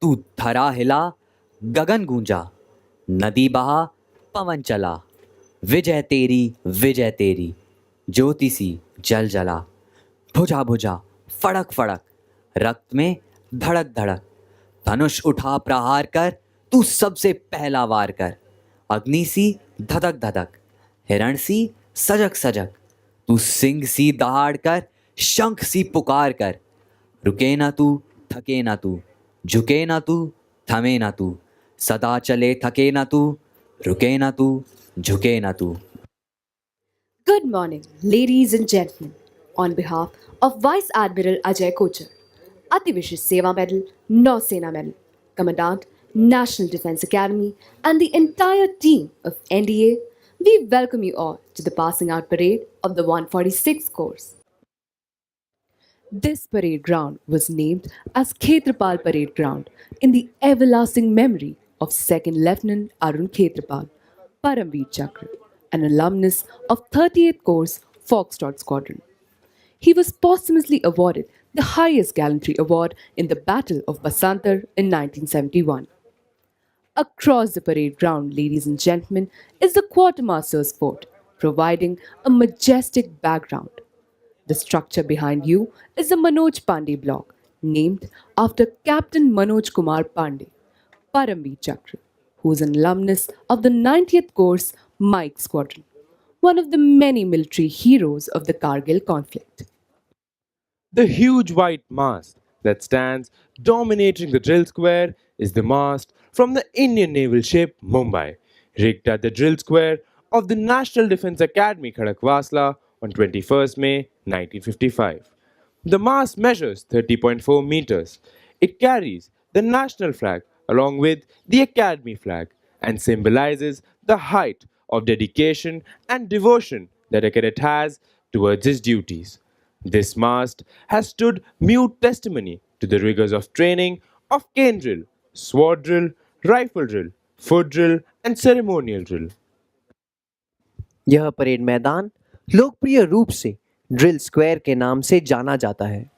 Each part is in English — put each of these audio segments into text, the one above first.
तू धरा हिला, गगन गूंजा, नदी बहा, पवन चला, विजय तेरी, ज्योति सी जल जला, भुजा भुजा, फड़क फड़क, रक्त में धड़क धड़क, धनुष उठा प्रहार कर, तू सबसे पहला वार कर, अग्नि सी धधक धधक, हिरण सी सजक सजक, तू सिंह सी दहाड़ कर, शंख सी पुकार कर, रुके ना तू, थके ना तू, झुके ना तू, थमे ना तू, सदा चले थके ना तू, रुके ना तू, झुके ना तू. Good morning, ladies and gentlemen. On behalf of Vice Admiral Ajay Kochar, Ati Vishesh Seva Medal, Nausena Medal, Commandant, National Defence Academy, and the entire team of NDA, we welcome you all to the passing out parade of the 146th course. This parade ground was named as Khetrapal Parade Ground in the everlasting memory of 2nd Lieutenant Arun Khetrapal, Paramveer Chakra, an alumnus of 38th Course Foxtrot Squadron. He was posthumously awarded the highest gallantry award in the Battle of Basantar in 1971. Across the parade ground, ladies and gentlemen, is the Quartermaster's Fort, providing a majestic background. The structure behind you is the Manoj Pandey block, named after Captain Manoj Kumar Pandey, Paramveer Chakra, who is an alumnus of the 90th Course Mike Squadron, one of the many military heroes of the Kargil conflict. The huge white mast that stands dominating the drill square is the mast from the Indian naval ship Mumbai, rigged at the drill square of the National Defence Academy Khadakwasla on 21st May 1955. The mast measures 30.4 meters. It carries the national flag along with the Academy flag and symbolizes the height of dedication and devotion that a cadet has towards his duties. This mast has stood mute testimony to the rigors of training of cane drill, sword drill, rifle drill, foot drill, and ceremonial drill. यह parade मैदान लोकप्रिय रूप से drill square के नाम से जाना जाता है.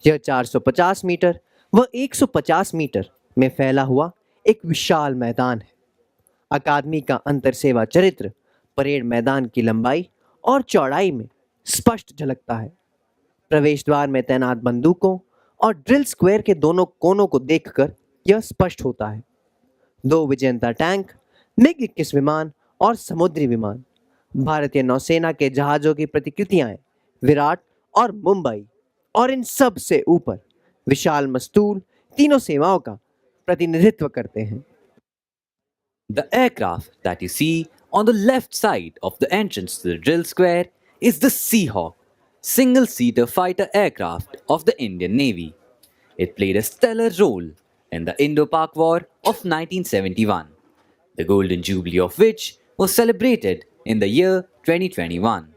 यह 450 मीटर व 150 मीटर में फैला हुआ एक विशाल मैदान है. अकादमी का अंतर सेवा चरित्र परेड मैदान की लंबाई और चौड़ाई में स्पष्ट झलकता है. प्रवेश द्वार में तैनात बंदूकों और ड्रिल स्क्वायर के दोनों कोनों को देखकर यह स्पष्ट होता है. 2 विजेंता टैंक, मिग 21 विमान और समुद्री विमान, भारतीय नौसेना के जहाजों की प्रतिकृतियां विराट और मुंबई, और इन सब से ऊपर विशाल मस्तूल तीनों सेवाओं का प्रतिनिधित्व करते हैं. The aircraft that you see on the left side of the entrance to the drill square is the Seahawk, single-seater fighter aircraft of the Indian Navy. It played a stellar role in the Indo-Pak War of 1971, the Golden Jubilee of which was celebrated in the year 2021.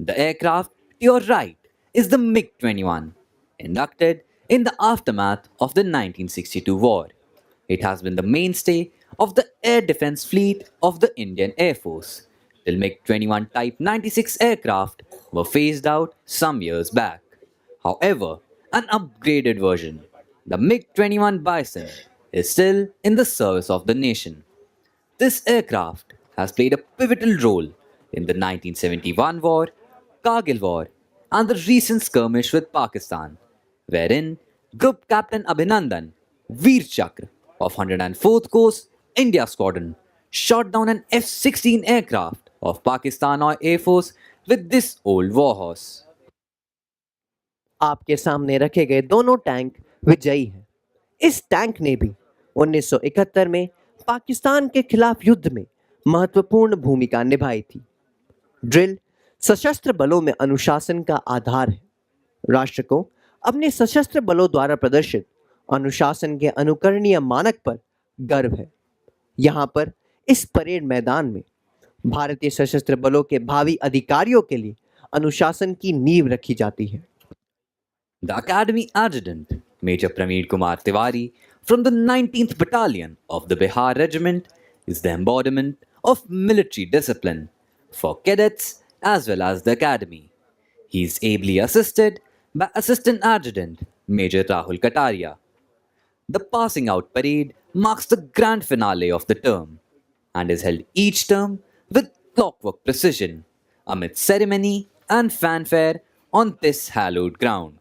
The aircraft to your right is the MiG-21, inducted in the aftermath of the 1962 war. It has been the mainstay of the air defense fleet of the Indian Air Force till MiG-21 Type 96 aircraft were phased out some years back. However, an upgraded version, the MiG-21 Bison, is still in the service of the nation. This aircraft has played a pivotal role in the 1971 war, Kargil War, and the recent skirmish with Pakistan, wherein Group Captain Abhinandan, Veer Chakra of 104th Coast India Squadron shot down an F-16 aircraft of Pakistan Air Force with this old warhorse. आपके सामने रखे गए दोनों tank विजयी हैं. इस tank ने भी 1971 में पाकिस्तान के खिलाफ युद्ध में महत्वपूर्ण भूमिका निभाई थी. ड्रिल सशस्त्र बलों में अनुशासन का आधार है. राष्ट्र को अपने सशस्त्र बलों द्वारा प्रदर्शित अनुशासन के अनुकरणीय मानक पर गर्व है. यहाँ पर इस परेड मैदान में भारतीय सशस्त्र बलों के भावी अधिकारियों के लिए अनुशासन की नींव रखी जाती है. The Academy Adjutant, Major Prameer Kumar Tiwari, from the 19th Battalion of the Bihar Regiment, is the embodiment of military discipline for cadets as well as the Academy. He is ably assisted by Assistant Adjutant Major Rahul Kataria. The passing out parade marks the grand finale of the term and is held each term with clockwork precision amid ceremony and fanfare on this hallowed ground.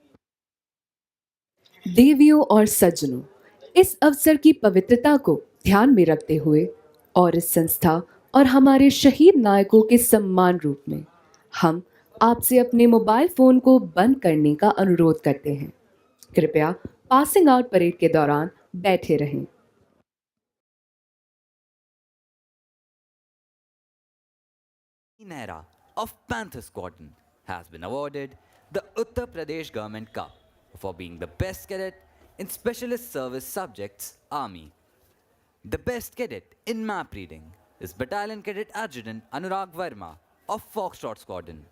देवियों और सज्जनों, इस अवसर की पवित्रता को ध्यान में रखते हुए और इस संस्था और हमारे शहीद नायकों के सम्मान रूप में हम आपसे अपने मोबाइल फोन को बंद करने का अनुरोध करते हैं। कृपया पासिंग आउट परेड के दौरान बैठे रहें। Nehra of Panther Squadron has been awarded the Uttar Pradesh Government Cup for being the best cadet in Specialist Service Subjects Army. The best cadet in map reading is Battalion Cadet Adjutant Anurag Verma of Foxtrot Squadron.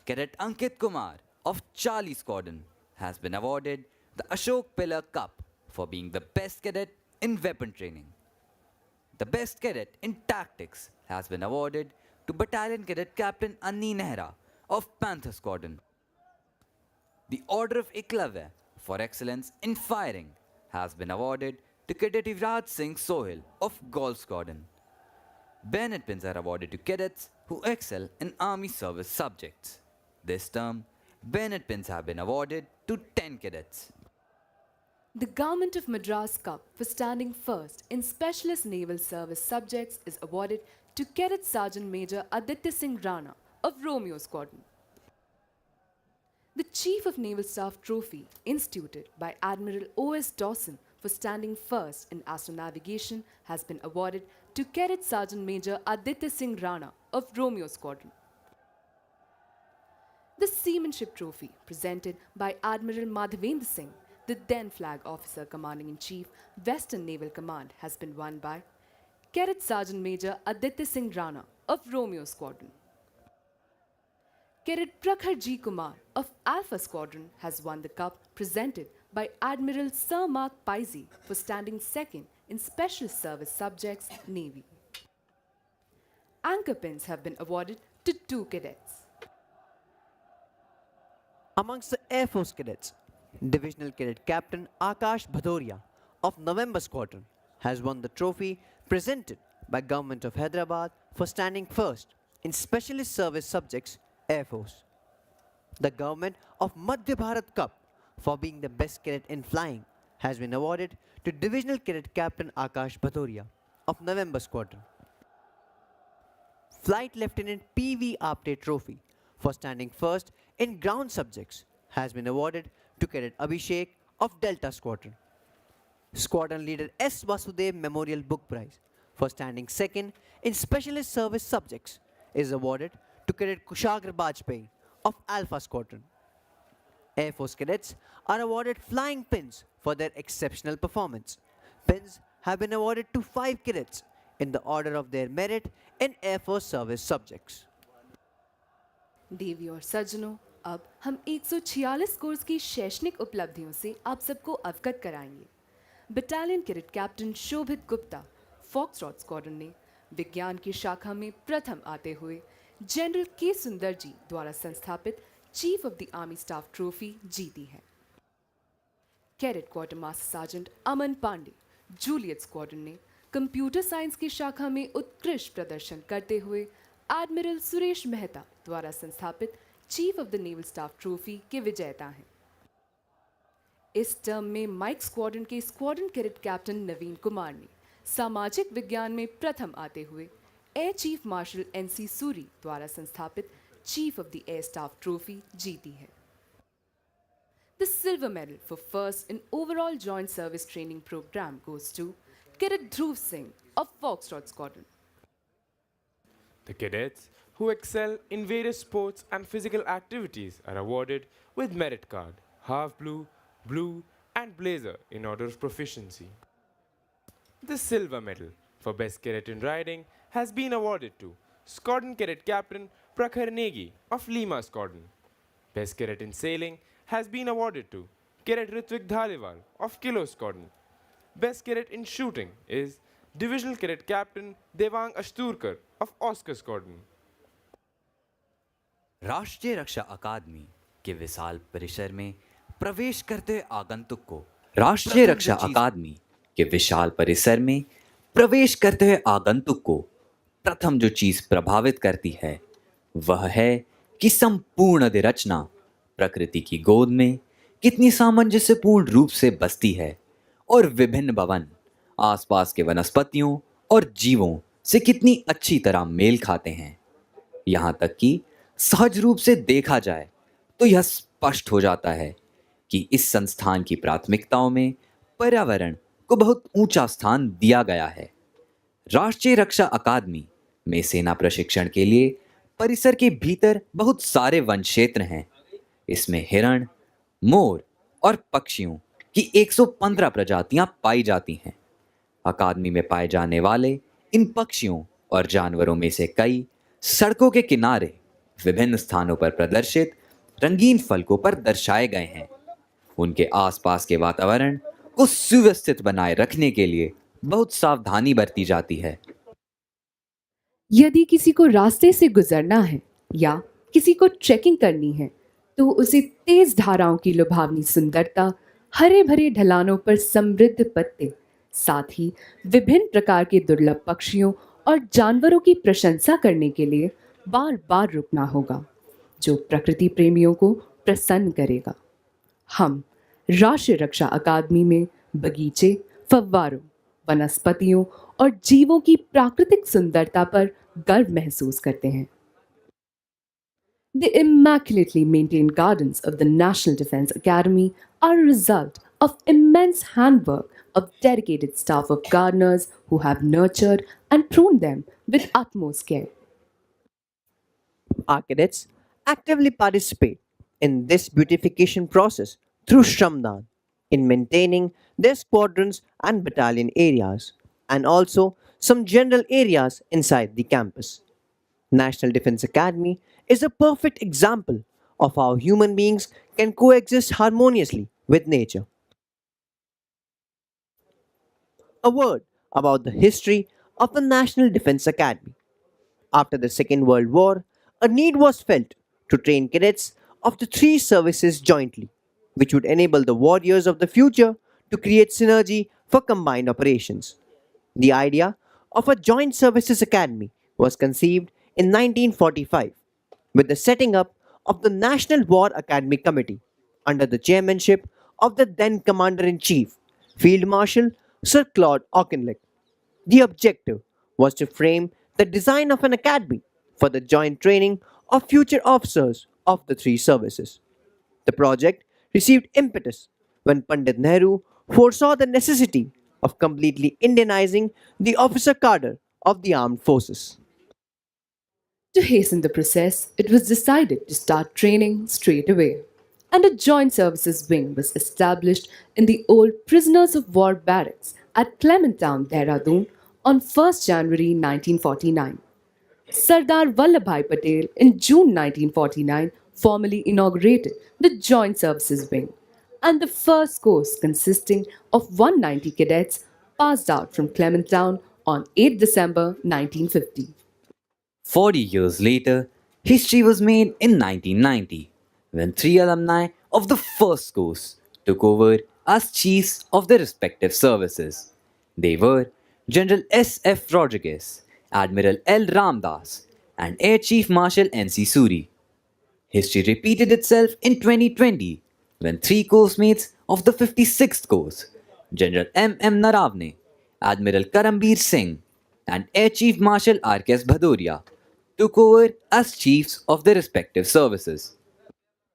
Cadet Ankit Kumar of Charlie Squadron has been awarded the Ashok Pillar Cup for being the best cadet in weapon training. The best cadet in tactics has been awarded to Battalion Cadet Captain Anni Nehra of Panther Squadron. The Order of Eklavya for excellence in firing has been awarded to Cadet Yuvraj Singh Sohil of Golf Squadron. Bayonet pins are awarded to cadets who excel in army service subjects. This term, bayonet pins have been awarded to 10 cadets. The Government of Madras Cup for standing first in Specialist Naval Service subjects is awarded to Cadet Sergeant Major Aditya Singh Rana of Romeo Squadron. The Chief of Naval Staff Trophy, instituted by Admiral O.S. Dawson for standing first in astronavigation, has been awarded to Cadet Sergeant Major Aditya Singh Rana of Romeo Squadron. The Seamanship Trophy, presented by Admiral Madhavendra Singh, the then Flag Officer Commanding in Chief, Western Naval Command, has been won by Cadet Sergeant Major Aditya Singh Rana of Romeo Squadron. Cadet Prakhar G. Kumar of Alpha Squadron has won the cup presented by Admiral Sir Mark Pizy for standing second in Special Service Subjects Navy. Anchor pins have been awarded to 2 cadets. Amongst the Air Force cadets, Divisional Cadet Captain Akash Bhadoria of November Squadron has won the trophy presented by Government of Hyderabad for standing first in Specialist Service Subjects Air Force. The Government of Madhya Bharat Cup for being the best cadet in flying has been awarded to Divisional Cadet Captain Akash Bhadoria of November Squadron. Flight Lieutenant P.V. Apte Trophy for standing first in ground subjects has been awarded to Cadet Abhishek of Delta Squadron. Squadron Leader S. Vasudev Memorial Book Prize for standing second in Specialist Service Subjects is awarded to Cadet Kushagra Bajpayee of Alpha Squadron. Air Force cadets are awarded flying pins for their exceptional performance. Pins have been awarded to 5 cadets in the order of their merit in Air Force service subjects. देवी और सज्जनों, अब हम 146 course की शैक्षणिक उपलब्धियों से आप सबको अवगत कराएंगे। बटालियन कैडेट कैप्टन शोभित गुप्ता फॉक्सट्रॉट स्क्वाड्रन ने विज्ञान की शाखा में प्रथम आते हुए जनरल के सुंदर जी द्वारा संस्थापित chief of the army staff trophy जीती है। कैडेट क्वार्टर मास्टर सार्जेंट अमन पांडे जूलियट स्क्वाड्रन ने कंप्यूटर साइंस की शाखा में उत्कृष्ट प्रदर्शन करते हुए एडमिरल सुरेश मेहता द्वारा संस्थापित chief of the naval staff trophy के विजेता हैं। इस टर्म में माइक स्क्वाड्रन के स्क्वाड्रन कैडेट कैप्टन नवीन कुमार ने सामाजिक विज्ञान में प्रथम आते हुए air chief marshal NC Suri द्वारा संस्थापित chief of the air staff trophy जीती है। The silver medal for first in overall joint service training program goes to Cadet Dhruv Singh of Foxtrot Squadron. The cadets who excel in various sports and physical activities are awarded with merit card, half blue, blue and blazer in order of proficiency. The silver medal for best cadet in riding has been awarded to Squadron Cadet Captain Prakhar Negi of Lima Squadron. Best cadet in sailing has been awarded to Cadet Ritvik Dhaliwal of Kilo Squadron. Best cadet in shooting is Divisional Cadet Captain Devang Ashturkar of Oscar Squadron. राष्ट्रीय रक्षा अकादमी के विशाल परिसर में प्रवेश करते हुए आगंतुक को राष्ट्रीय रक्षा अकादमी के विशाल परिसर में प्रवेश करते हुए आगंतुक को प्रथम जो चीज प्रभावित करती है वह है कि संपूर्ण अधिरचना प्रकृति की गोद में कितनी सामंजस्यपूर्ण रूप से बसती है और विभिन्न भवन आसपास के वनस्पतियों और जीवों से कितनी अच्छी तरह मेल खाते हैं। यहाँ तक कि सहज रूप से देखा जाए तो यह स्पष्ट हो जाता है कि इस संस्थान की प्राथमिकताओं में पर्यावरण को बहुत ऊंचा स्थान दिया गया है। राष्ट्रीय रक्षा अकादमी में सेना प्रशिक्षण के लिए परिसर के भीतर बहुत सारे वन क्षेत्र हैं। इसमें हिरण, मोर और पक्षियों की 115 प्रजातियां पाई जाती हैं। अकादमी में पाए जाने वाले इन पक्षियों और जानवरों में से कई सड़कों के किनारे विभिन्न स्थानों पर प्रदर्शित रंगीन फलकों पर दर्शाए गए हैं। उनके आसपास के वातावरण को सुव्यवस्थित बनाए रखने के लिए बहुत सावधानी बरती जाती है। यदि किसी को रास्ते से गुजरना है या किसी को ट्रेकिंग करनी है तो उसे तेज धाराओं की लुभावनी सुंदरता, हरे भरे ढलानों पर समृद्ध पत्ते, साथ ही विभिन्न प्रकार के दुर्लभ पक्षियों और जानवरों की प्रशंसा करने के लिए बार बार रुकना होगा, जो प्रकृति प्रेमियों को प्रसन्न करेगा। हम राष्ट्रीय रक्षा अकादमी में बगीचे, फव्वारों, वनस्पतियों और जीवों की प्राकृतिक सुंदरता पर गर्व महसूस करते हैं। The immaculately maintained gardens of the National Defense Academy are a result of immense handwork of dedicated staff of gardeners who have nurtured and pruned them with utmost care. Our cadets actively participate in this beautification process through Shramdan in maintaining their squadrons and battalion areas and also some general areas inside the campus. National Defense Academy is a perfect example of how human beings can coexist harmoniously with nature. A word about the history of the National Defense Academy. After the Second World War, a need was felt to train cadets of the three services jointly, which would enable the warriors of the future to create synergy for combined operations. The idea of a joint services academy was conceived in 1945 with the setting up of the National War Academy Committee under the chairmanship of the then Commander in Chief, Field Marshal Sir Claude Auchinleck. The objective was to frame the design of an academy for the joint training of future officers of the three services. The project received impetus when Pandit Nehru foresaw the necessity of completely Indianizing the officer cadre of the armed forces. To hasten the process, it was decided to start training straight away, and a joint services wing was established in the old prisoners of war barracks at Clementown, Dehradun on 1st January 1949. Sardar Vallabhbhai Patel in June 1949 formally inaugurated the Joint Services Wing, and the first course consisting of 190 cadets passed out from Clementown on 8 December 1950. 40 years later, history was made in 1990 when three alumni of the first course took over as chiefs of their respective services. They were General S. F. Rodriguez, Admiral L. Ramdas, and Air Chief Marshal N.C. Suri. History repeated itself in 2020 when three course mates of the 56th course, General M. M. Naravne, Admiral Karambir Singh, and Air Chief Marshal R.K.S. Bhadoria, took over as chiefs of their respective services.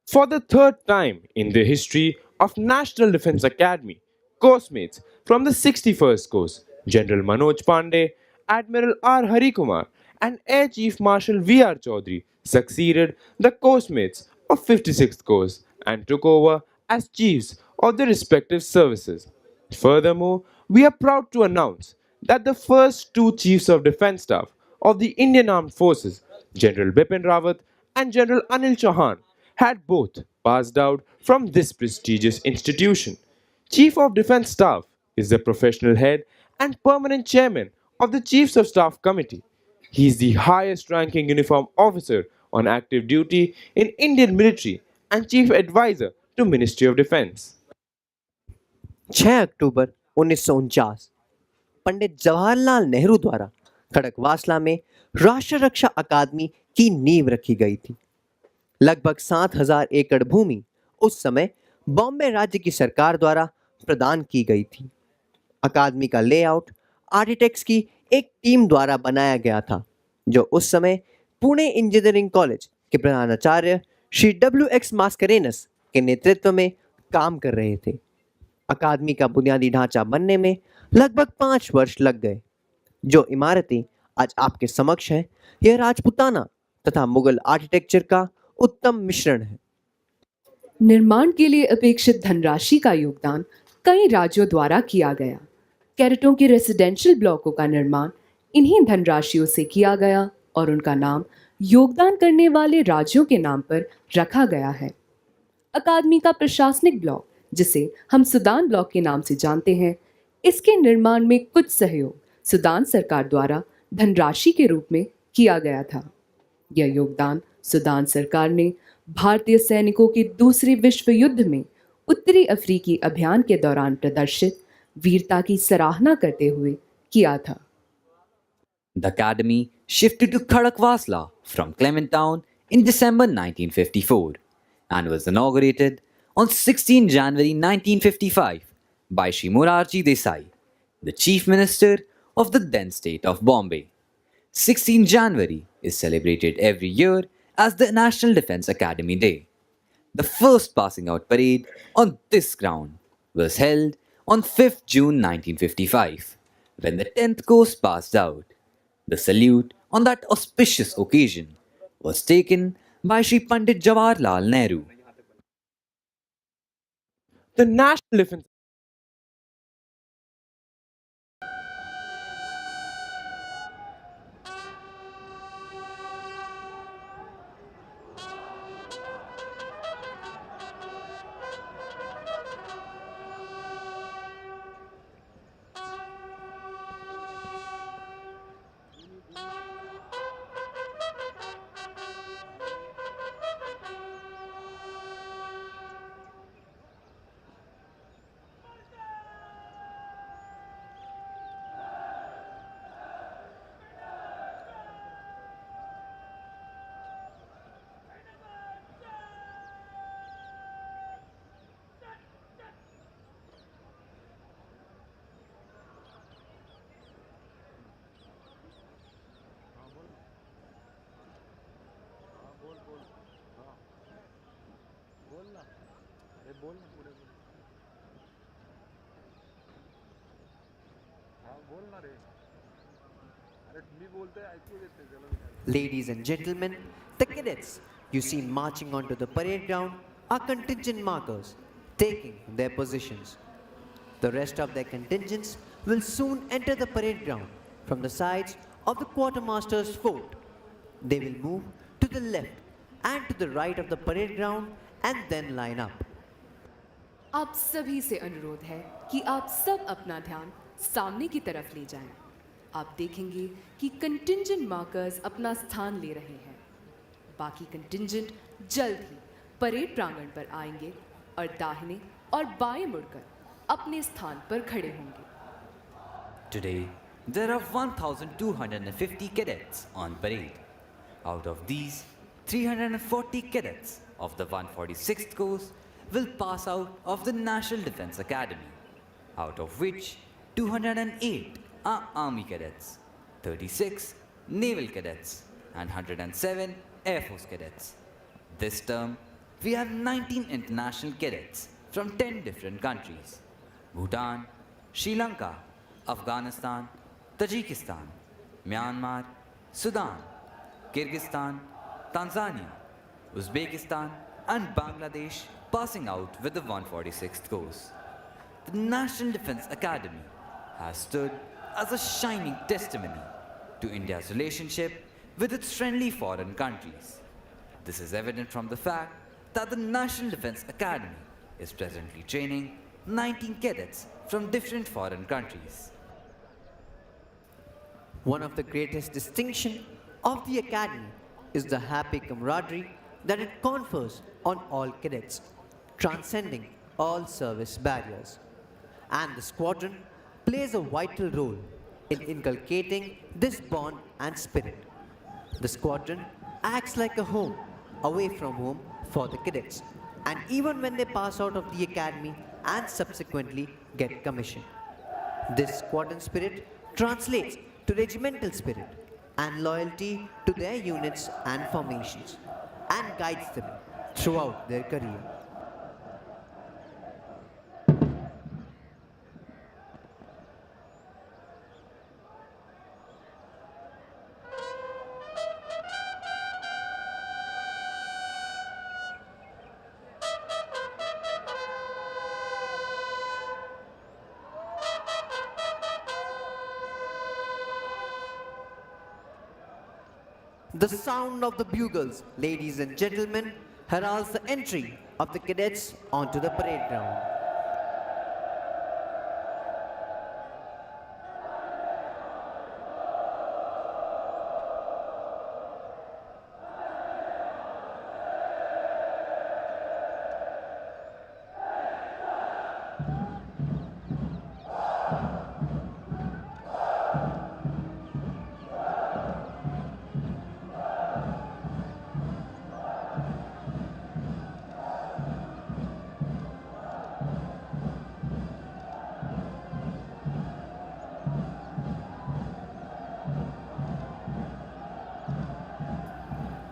For the third time in the history of National Defense Academy, Course-mates from the 61st Course, General Manoj Pandey, Admiral R. Harikumar, and Air Chief Marshal V. R. Chaudhary succeeded the Course-mates of 56th Course and took over as chiefs of their respective services. Furthermore, we are proud to announce that the first two Chiefs of Defence Staff of the Indian Armed Forces, General Bipin Rawat and General Anil Chauhan, had both passed out from this prestigious institution. Chief of Defence Staff is the professional head and permanent chairman of the Chiefs of Staff Committee. He is the highest ranking uniform officer on active duty in Indian military and chief advisor to Ministry of Defence. 6 अक्टूबर 1949 पंडित जवाहरलाल नेहरू द्वारा खड़कवासला में राष्ट्र रक्षा अकादमी की नींव रखी गई थी। लगभग 7,000 एकड़ भूमि उस समय बॉम्बे राज्य की सरकार द्वारा प्रदान की गई थी। अकादमी का लेआउट आर्किटेक्ट्स की एक टीम द्वारा बनाया गया था, जो उस समय पुणे इंजीनियरिंग कॉलेज के प्रधानाचार्य श्री WX मास्करेनस के नेतृत्व में काम कर रहे थे। अकादमी का बुनियादी ढांचा बनने में लगभग 5 वर्ष लग गए। जो इमारतें आज आपके समक्ष है, यह राजपुताना तथा मुगल आर्किटेक्चर का उत्तम मिश्रण है। निर्माण के लिए अपेक्षित धनराशि का योगदान कई राज्यों द्वारा किया गया। कैरेटों के रेसिडेंशियल ब्लॉकों का निर्माण इन्हीं धनराशियों से किया गया और उनका नाम योगदान करने वाले राज्यों के नाम पर रखा गया है। अकादमी का प्रशासनिक ब्लॉक, जिसे हम सूडान ब्लॉक के नाम से जानते हैं, इसके निर्माण में कुछ सहयोग सूडान सरकार द्वारा धनराशि के रूप में किया गया था। यह योगदान सूडान सरकार ने भारतीय सैनिकों के दूसरे विश्व युद्ध में उत्तरी अफ्रीकी अभियान के दौरान प्रदर्शित वीरता की सराहना करते हुए किया था। The academy shifted to Khadakwasla from Clement Town in December 1954 and was inaugurated on 16 January 1955 by Shri Morarji Desai, the Chief Minister of the then state of Bombay. 16 January is celebrated every year as the National Defence Academy Day. The first passing out parade on this ground was held on 5th June 1955 when the 10th course passed out. The salute on that auspicious occasion was taken by Sri Pandit Jawaharlal Nehru. The National Defense Ladies and gentlemen, the cadets you see marching onto the parade ground are contingent markers taking their positions. The rest of their contingents will soon enter the parade ground from the sides of the quartermaster's fort. They will move to the left and to the right of the parade ground and then line up. आप सभी से अनुरोध है कि आप सब अपना ध्यान सामने की तरफ ले जाएं। आप देखेंगे कि कंटिंजेंट मार्कर्स अपना स्थान ले रहे हैं। बाकी कंटिंजेंट जल्द ही परेड प्रांगण पर आएंगे और दाहिने और बाएं मुड़कर अपने स्थान पर खड़े होंगे। Today, there are 1,250 cadets on parade. Out of these, 340 cadets of the 146th course will pass out of the National Defence Academy, out of which 208 are Army cadets, 36 Naval cadets, and 107 Air Force cadets. This term, we have 19 international cadets from 10 different countries: Bhutan, Sri Lanka, Afghanistan, Tajikistan, Myanmar, Sudan, Kyrgyzstan, Tanzania, Uzbekistan, and Bangladesh passing out with the 146th course. The National Defence Academy has stood as a shining testimony to India's relationship with its friendly foreign countries. This is evident from the fact that the National Defence Academy is presently training 19 cadets from different foreign countries. One of the greatest distinctions of the Academy is the happy camaraderie that it confers on all cadets, transcending all service barriers. and the squadron plays a vital role in inculcating this bond and spirit. The squadron acts like a home away from home for the cadets, and even when they pass out of the academy and subsequently get commissioned. This squadron spirit translates to regimental spirit and loyalty to their units and formations and guides them throughout their career. The sound of the bugles, ladies and gentlemen, heralds the entry of the cadets onto the parade ground.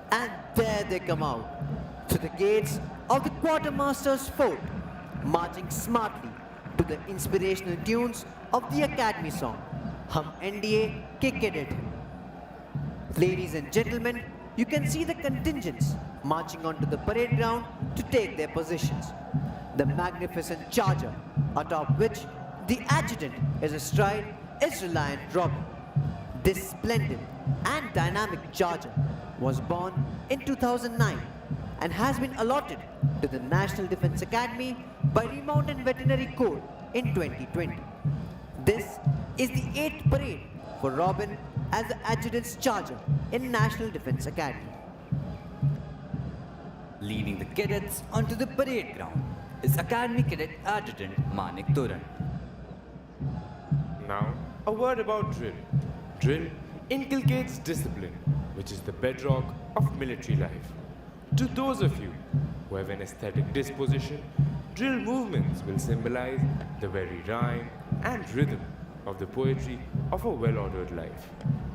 And there they come out to the gates of the quartermaster's fort, marching smartly to the inspirational tunes of the Academy song, Hum NDA Ke Cadet Hain. Ladies and gentlemen, you can see the contingents marching onto the parade ground to take their positions. The magnificent charger, atop which the adjutant is astride, is Reliant Robin. This splendid and dynamic charger was born in 2009 and has been allotted to the National Defense Academy by Remount and Veterinary Corps in 2020. This is the 8th parade for Robin as the adjutant's charger in National Defense Academy. Leading the cadets onto the parade ground is Academy Cadet Adjutant Manik Turan. Now, a word about drill. Drill inculcates discipline, which is the bedrock of military life. To those of you who have an aesthetic disposition, drill movements will symbolize the very rhyme and rhythm of the poetry of a well ordered life.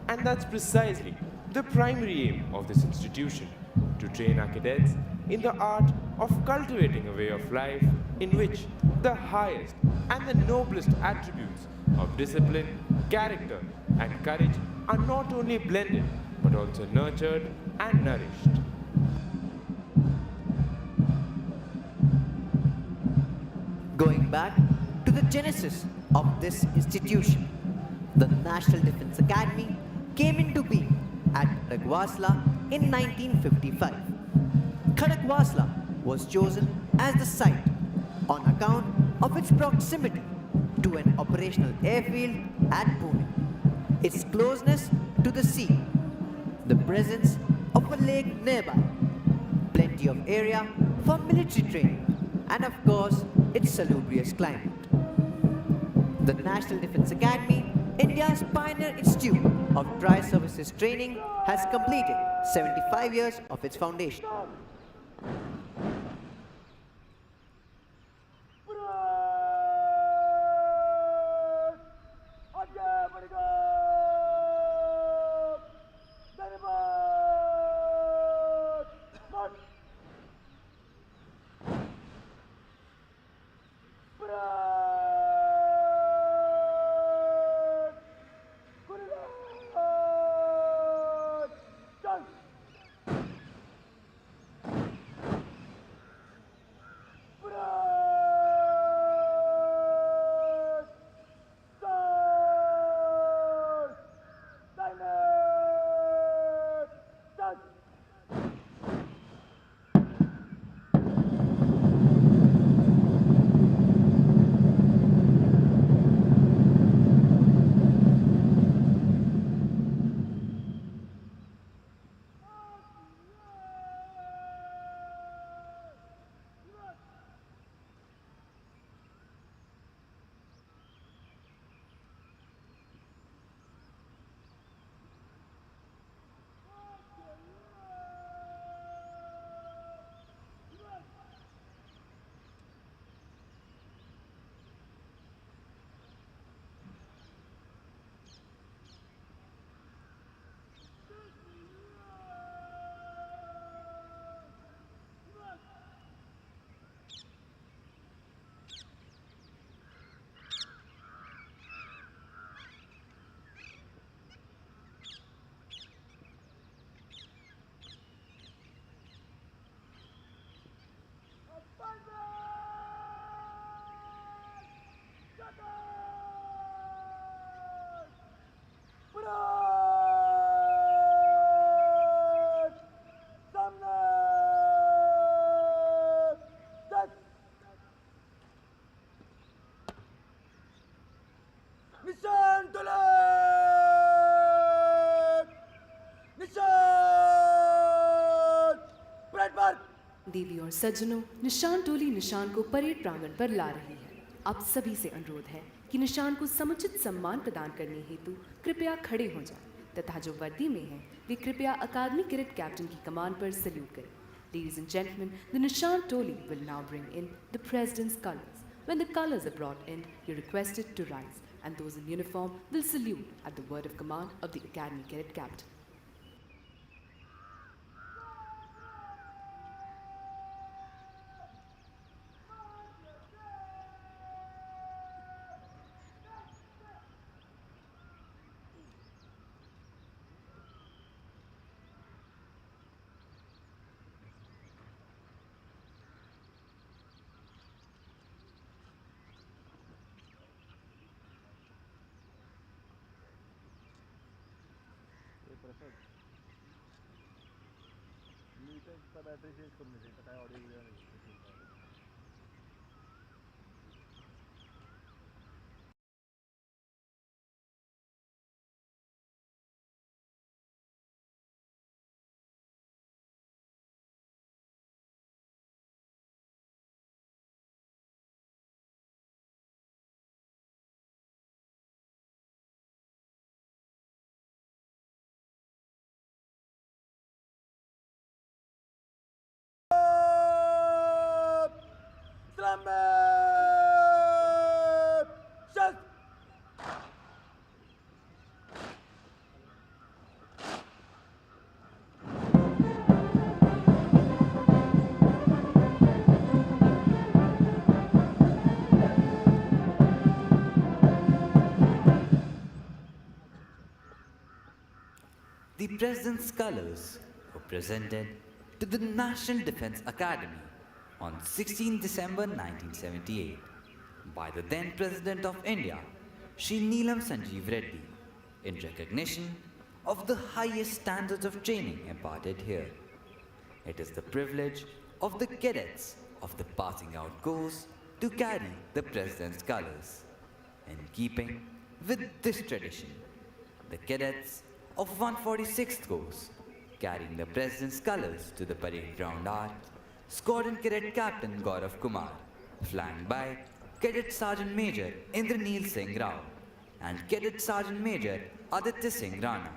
And that's precisely the primary aim of this institution, to train our cadets in the art of cultivating a way of life in which the highest and the noblest attributes of discipline, character, and courage are not only blended but also nurtured and nourished. Going back to the genesis of this institution, the National Defense Academy came into being at Khadakwasla in 1955. Khadakwasla was chosen as the site on account of its proximity to an operational airfield at Pune, its closeness to the sea, the presence of a lake nearby, plenty of area for military training, and of course, its salubrious climate. The National Defense Academy, India's pioneer institute of dry services training, has completed 75 years of its foundation. देवी और सज्जनों, निशान टोली निशान को parade प्रांगण पर ला रही है। आप सभी से अनुरोध है कि निशान को समुचित सम्मान प्रदान करने हेतु कृपया खड़े हो जाएं तथा जो वर्दी में हैं वे कृपया अकादमी कैडेट कैप्टन की कमान पर सल्यूट करें। Ladies and gentlemen, the Nishan Toli will now bring in the President's colors. When the colors are brought in, you're requested to rise, and those in uniform will salute at the word of command of the Academy Cadet Captain. The President's colors were presented to the National Defense Academy on 16 December 1978 by the then President of India, Shri Neelam Sanjeev Reddy, in recognition of the highest standards of training imparted here. It is the privilege of the cadets of the passing out course to carry the President's colors. In keeping with this tradition, the cadets of 146th course, carrying the President's colors to the parade ground are Squadron Cadet Captain Gaurav Kumar, flanked by Cadet Sergeant Major Indraneel Singh Rao and Cadet Sergeant Major Aditya Singh Rana.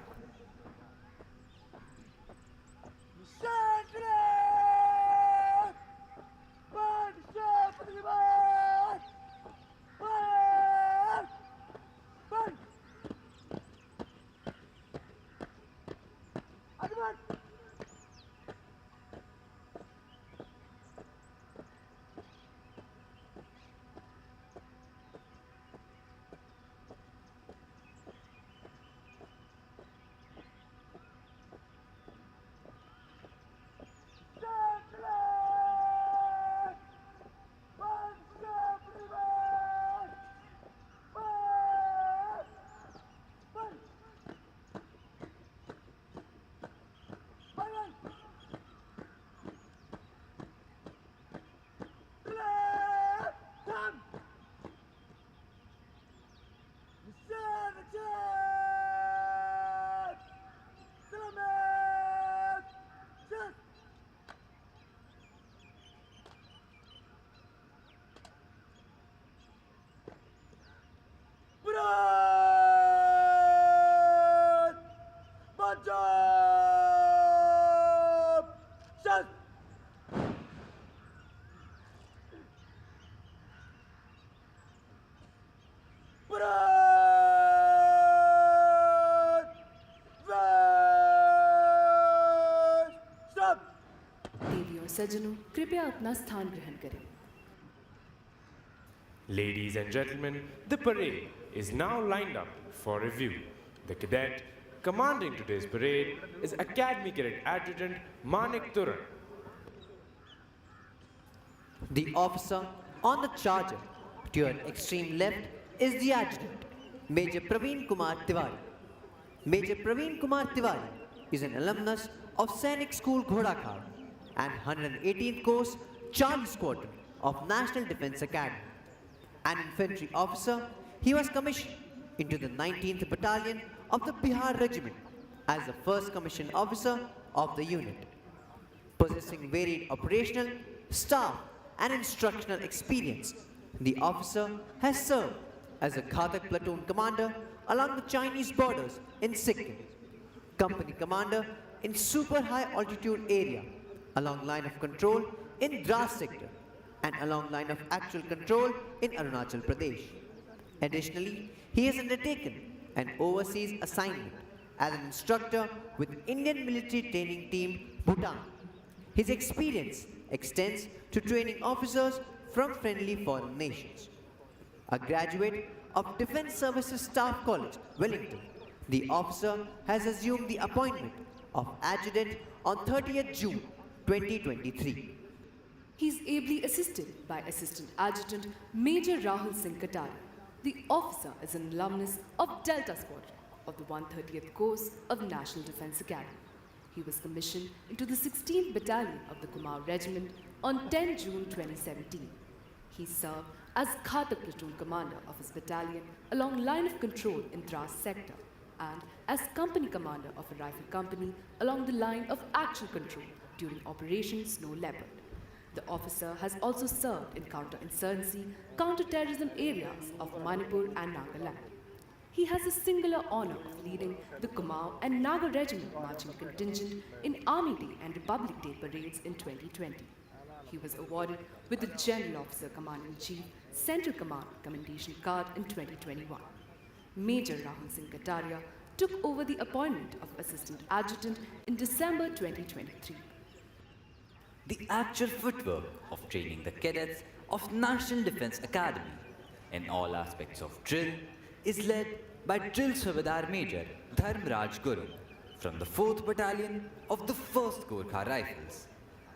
देवी और सज्जनों, कृपया अपना स्थान ग्रहण करें। Ladies and gentlemen, the parade is now lined up for review. The cadet commanding today's parade is Academy Cadet Adjutant Manik Turan. The officer on the charger to your extreme left is the adjutant, Major Praveen Kumar Tiwari. Major Praveen Kumar Tiwari is an alumnus of Sainik School Ghodakhar and 118th Course Charlie Squadron of National Defense Academy. An infantry officer, he was commissioned into the 19th Battalion of the Bihar Regiment as the first commissioned officer of the unit. Possessing varied operational, staff, and instructional experience, the officer has served as a Ghatak platoon commander along the Chinese borders in Sikkim, company commander in super high altitude area, along line of control in Dras sector, and along line of actual control in Arunachal Pradesh. Additionally, he has undertaken an overseas assignment as an instructor with Indian Military Training Team Bhutan. His experience extends to training officers from friendly foreign nations. A graduate of Defence Services Staff College, Wellington, the officer has assumed the appointment of adjutant on 30th June 2023. He is ably assisted by Assistant Adjutant Major Rahul Singh Kataria. The officer is an alumnus of Delta Squadron of the 130th course of National Defence Academy. He was commissioned into the 16th Battalion of the Kumaon Regiment on 10 June 2017. He served as Ghatak platoon commander of his battalion along line of control in Dras sector and as company commander of a rifle company along the line of actual control during Operation Snow Leopard. The officer has also served in counter-insurgency, counter-terrorism areas of Manipur and Nagaland. He has the singular honor of leading the Kumaon and Naga Regiment marching contingent in Army Day and Republic Day parades in 2020. He was awarded with the General Officer Commander-in-Chief Central Command Commendation Card in 2021. Major Rahul Singh Kataria took over the appointment of Assistant Adjutant in December 2023. The actual footwork of training the cadets of National Defence Academy in all aspects of drill is led by Drill Subedar Major Dharmraj Guru from the 4th Battalion of the 1st Gorkha Rifles.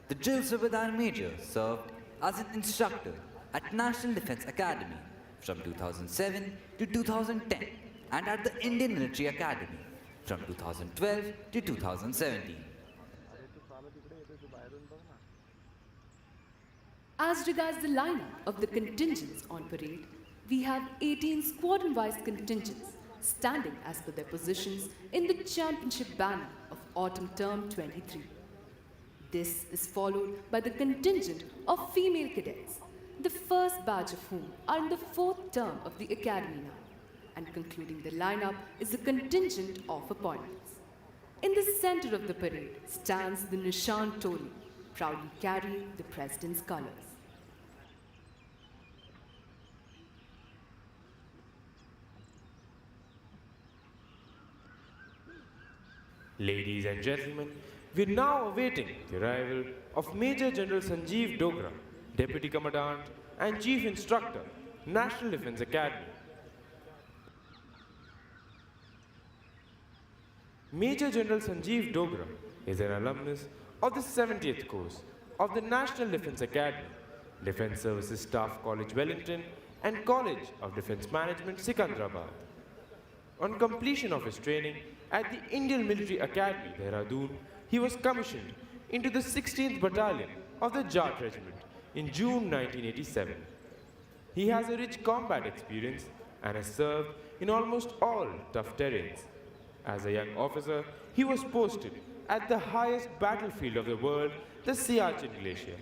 The Drill Subedar Major served as an instructor at National Defence Academy from 2007 to 2010 and at the Indian Military Academy from 2012 to 2017. As regards the lineup of the contingents on parade, we have 18 squadron-wise contingents standing as per their positions in the championship banner of autumn term 23. This is followed by the contingent of female cadets, the first batch of whom are in the 4th term of the academy now, and concluding the lineup is the contingent of appointments. In the center of the parade stands the Nishan Toli, proudly carrying the President's colors. Ladies and gentlemen, we are now awaiting the arrival of Major General Sanjeev Dogra, Deputy Commandant and Chief Instructor, National Defence Academy. Major General Sanjeev Dogra is an alumnus of the 70th course of the National Defence Academy, Defence Services Staff College Wellington and College of Defence Management Sikandrabad. On completion of his training at the Indian Military Academy, Dehradun, he was commissioned into the 16th Battalion of the Jat Regiment in June 1987. He has a rich combat experience and has served in almost all tough terrains. As a young officer, he was posted at the highest battlefield of the world, the Siachen Glacier.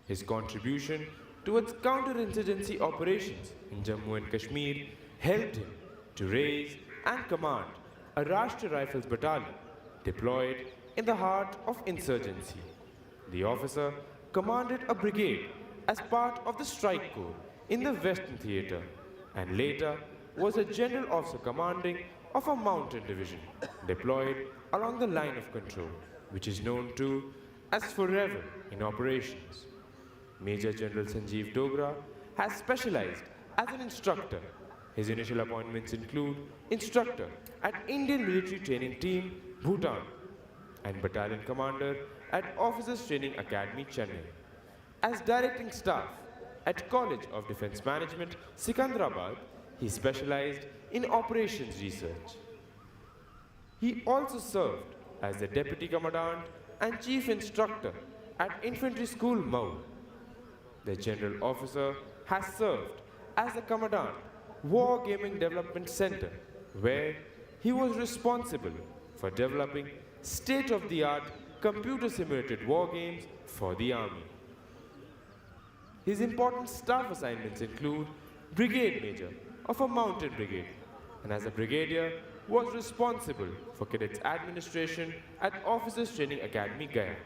His contribution towards counterinsurgency operations in Jammu and Kashmir helped him to raise and command a Rashtriya Rifles battalion deployed in the heart of insurgency. The officer commanded a brigade as part of the Strike Corps in the Western Theatre and later was a general officer commanding of a mountain division deployed along the line of control, which is known to as Forever in operations. Major General Sanjeev Dogra has specialized as an instructor. His initial appointments include instructor at Indian Military Training Team, Bhutan, and battalion commander at Officers Training Academy, Chennai. As directing staff at College of Defence Management, Sikandrabad, he specialized in operations research. He also served as the deputy commandant and chief instructor at Infantry School, Mau. The general officer has served as the commandant War Gaming Development Center, where he was responsible for developing state-of-the-art computer simulated war games for the Army. His important staff assignments include Brigade Major of a mountain brigade, and as a brigadier was responsible for cadets administration at Officers Training Academy Gaya.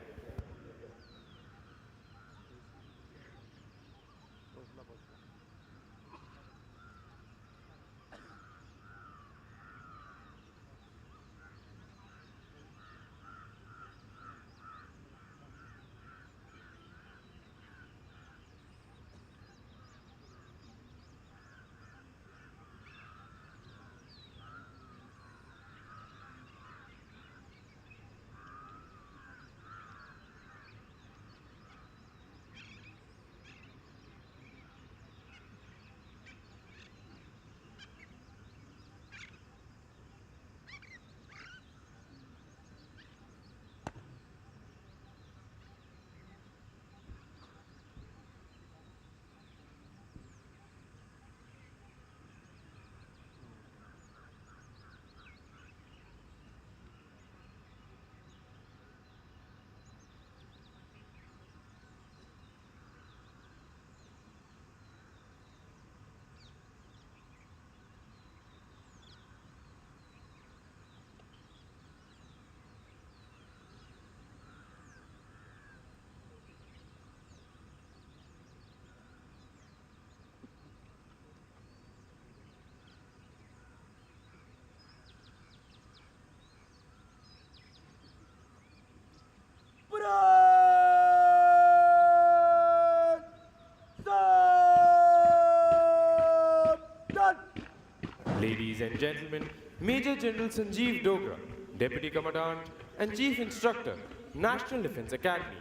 Ladies and gentlemen, Major General Sanjeev Dogra, Deputy Commandant and Chief Instructor, National Defense Academy.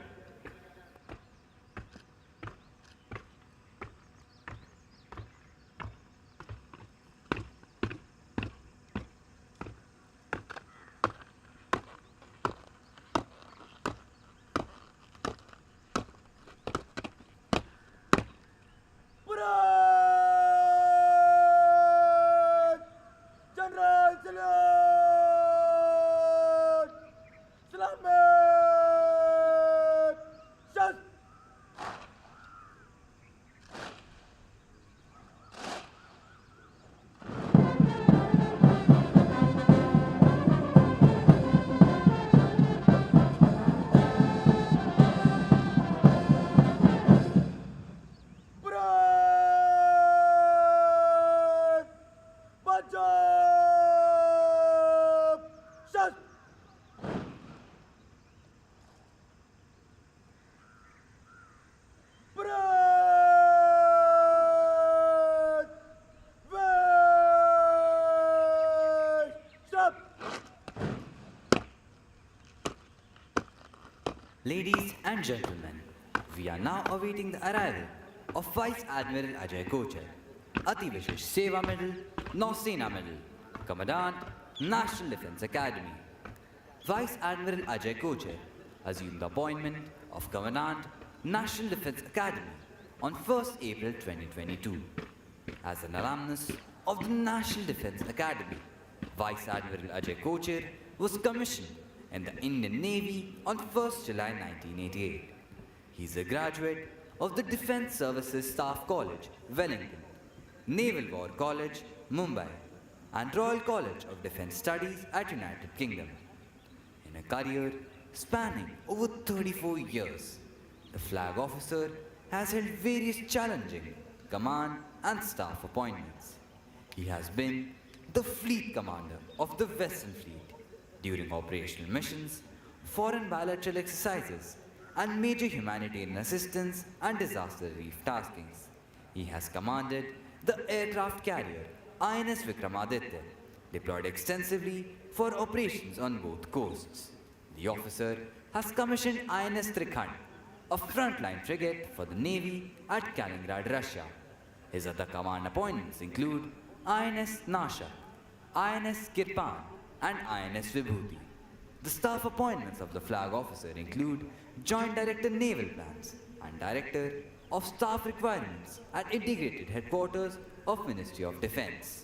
Ladies and gentlemen, we are now awaiting the arrival of Vice Admiral Ajay Kochar, Ati Vishesh Seva Medal, Nausena Medal, Commandant, National Defense Academy. Vice Admiral Ajay Kochar assumed the appointment of Commandant, National Defense Academy on 1st April 2022. As an alumnus of the National Defense Academy, Vice Admiral Ajay Kochar was commissioned in the Indian Navy on 1st July 1988. He is a graduate of the Defence Services Staff College, Wellington, Naval War College, Mumbai, and Royal College of Defence Studies at United Kingdom. In a career spanning over 34 years, the flag officer has held various challenging command and staff appointments. He has been the fleet commander of the Western Fleet during operational missions, foreign bilateral exercises, and major humanitarian assistance and disaster relief taskings. He has commanded the aircraft carrier INS Vikramaditya, deployed extensively for operations on both coasts. The officer has commissioned INS Trikhand, a frontline frigate for the Navy at Kaliningrad, Russia. His other command appointments include INS Nashak, INS Kirpan, and INS Vibhuti. The staff appointments of the flag officer include Joint Director Naval Plans and Director of Staff Requirements at Integrated Headquarters of Ministry of Defence.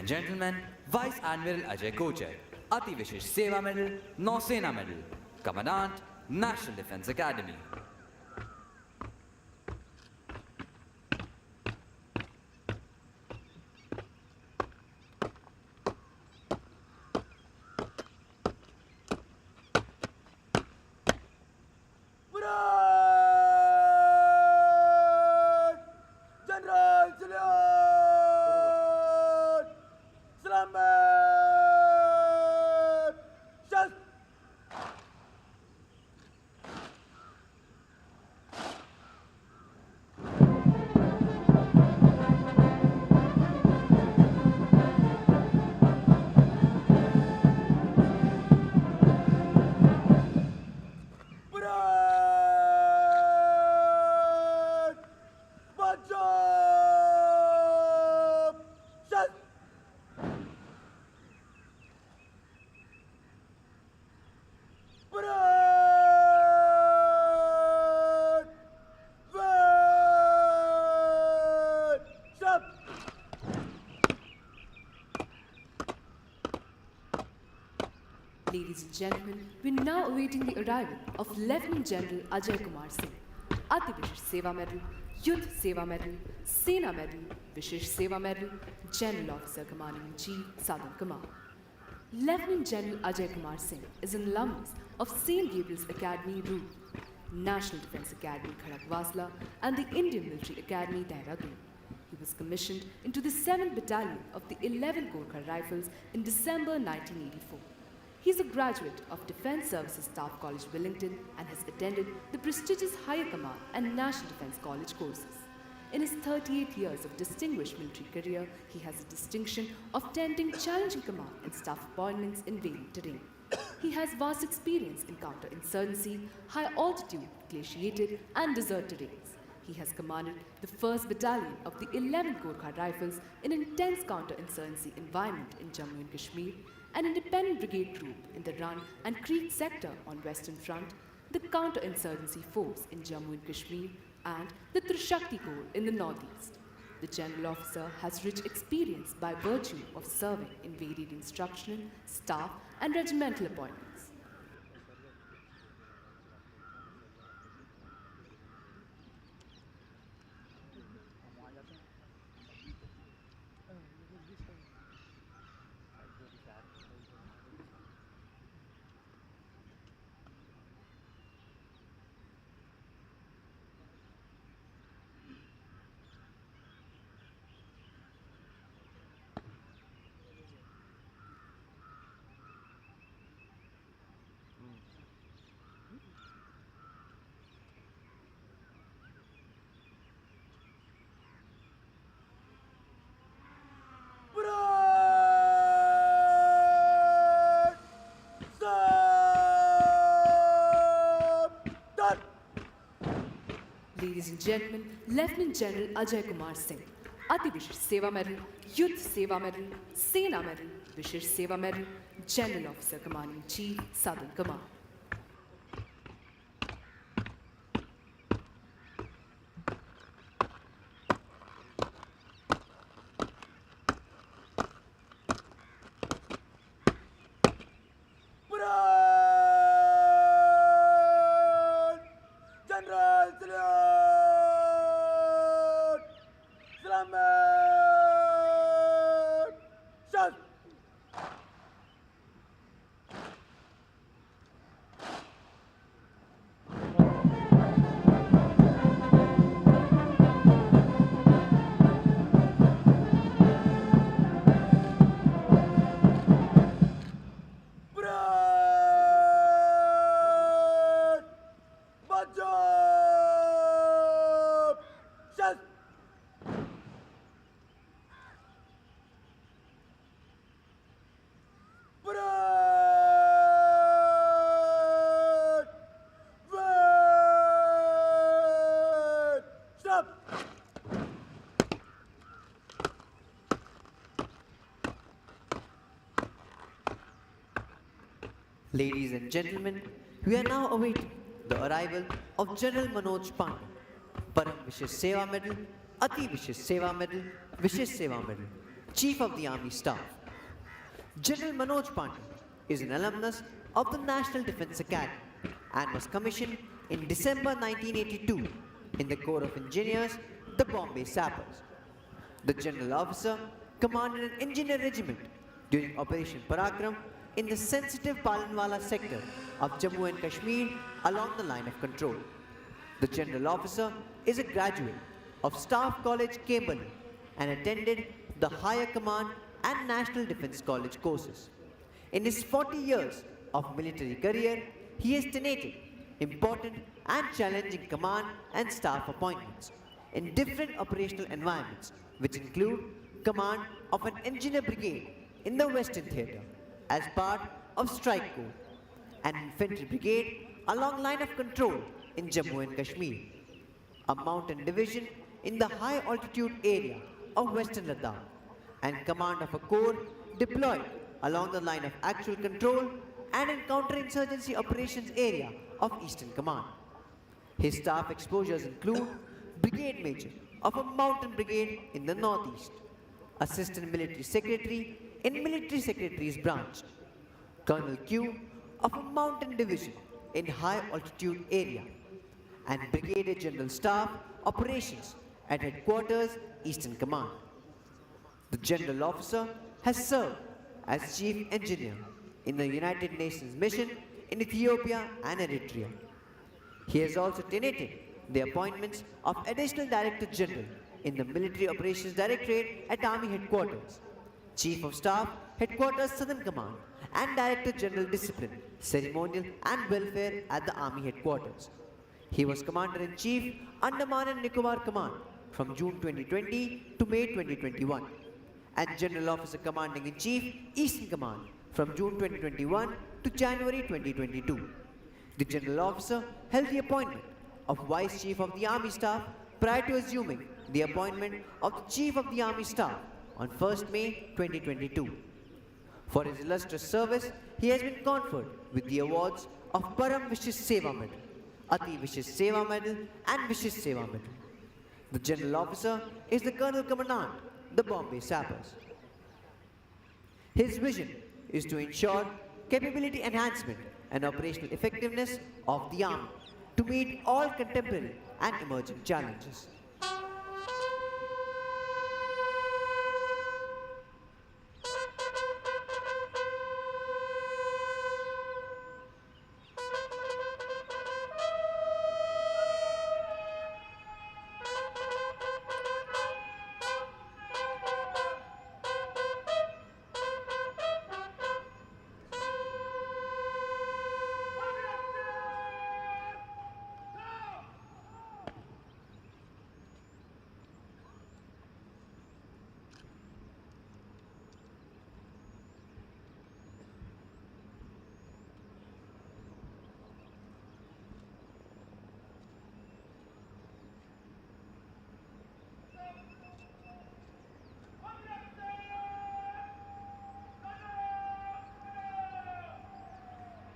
and gentlemen, Vice Admiral Ajay Kochar, Ati Vishesh Seva Medal, Nausena Medal, Commandant, National Defense Academy. General Salute! Selamat! Shast! Berat! Maju! Shast! Berat! Vet! Shast! Ladies and gentlemen, we're now awaiting the arrival of Lieutenant General Ajay Kumar Singh, Ati Vishesh Seva Medal, Yudh Seva Medal, Sena Medal, Vishesh Seva Medal, General Officer Commanding in Chief, Southern Command. Lieutenant General Ajay Kumar Singh is an alumnus of St. Gabriel's Academy, Roop, National Defense Academy, Khadakwasla, and the Indian Military Academy, Dehradun. He was commissioned into the 7th Battalion of the 11th Gorkha Rifles in December 1984. He is a graduate of Defence Services Staff College, Wellington, and has attended the prestigious Higher Command and National Defence College courses. In his 38 years of distinguished military career, he has the distinction of tending challenging command and staff appointments in varied terrain. He has vast experience in counter-insurgency, high-altitude, glaciated, and desert terrains. He has commanded the 1st Battalion of the 11th Gorkha Rifles in intense counter-insurgency environment in Jammu and Kashmir, an independent brigade group in the Rann and Creek sector on Western Front, the counter-insurgency force in Jammu and Kashmir, and the Trishakti Corps in the Northeast. The General Officer has rich experience by virtue of serving in varied instructional, staff, and regimental appointments. Berat! Sabdan! Ladies and gentlemen, Lieutenant General Ajay Kumar Singh, Ati Vishesh Seva Medal, Yudh Seva Medal, Sena Medal, Vishesh Seva Medal, General Officer Commanding in Chief, Southern Command. Berat! General Salute! Selamat! Shast! Berat! Maju! Shast! Berat! Vet! Stop! Ladies and gentlemen, we are now awaiting the arrival of General Manoj Pandey, Param Vishesh Seva Medal, Ati Vishesh Seva Medal, Vishesh Seva Medal, Chief of the Army Staff. General Manoj Pandey is an alumnus of the National Defence Academy and was commissioned in December 1982 in the Corps of Engineers, the Bombay Sappers. The General Officer commanded an engineer regiment during Operation Parakram in the sensitive Palanwala sector of Jammu and Kashmir along the line of control. The General Officer is a graduate of Staff College, Camberley and attended the Higher Command and National Defence College courses. In his 40 years of military career, he has tenated important and challenging command and staff appointments in different operational environments, which include command of an engineer brigade in the Western Theatre as part of Strike Corps, an infantry brigade along line of control in Jammu and Kashmir, a mountain division in the high altitude area of Western Ladakh, and command of a corps deployed along the line of actual control and in counterinsurgency operations area of Eastern Command. His staff exposures include Brigade Major of a mountain brigade in the Northeast, Assistant Military Secretary in Military Secretary's branch, Colonel Q of a mountain division in high altitude area, and Brigadier General Staff Operations at Headquarters Eastern Command. The General Officer has served as Chief Engineer in the United Nations mission in Ethiopia and Eritrea. He has also tenated the appointments of Additional Director General in the Military Operations Directorate at Army Headquarters, Chief of Staff, Headquarters Southern Command, and Director General Discipline, Ceremonial and Welfare at the Army Headquarters. He was Commander-in-Chief, Andaman and Nicobar Command from June 2020 to May 2021, and General Officer Commanding-in-Chief, Eastern Command from June 2021 to January 2022. The General Officer held the appointment of Vice Chief of the Army Staff prior to assuming the appointment of the Chief of the Army Staff on 1st May 2022. For his illustrious service, he has been conferred with the awards of Param Vishish Seva Medal, Ati Vishish Seva Medal, and Vishish Seva Medal. The General Officer is the Colonel Commandant, the Bombay Sappers. His vision is to ensure capability enhancement and operational effectiveness of the Army to meet all contemporary and emerging challenges.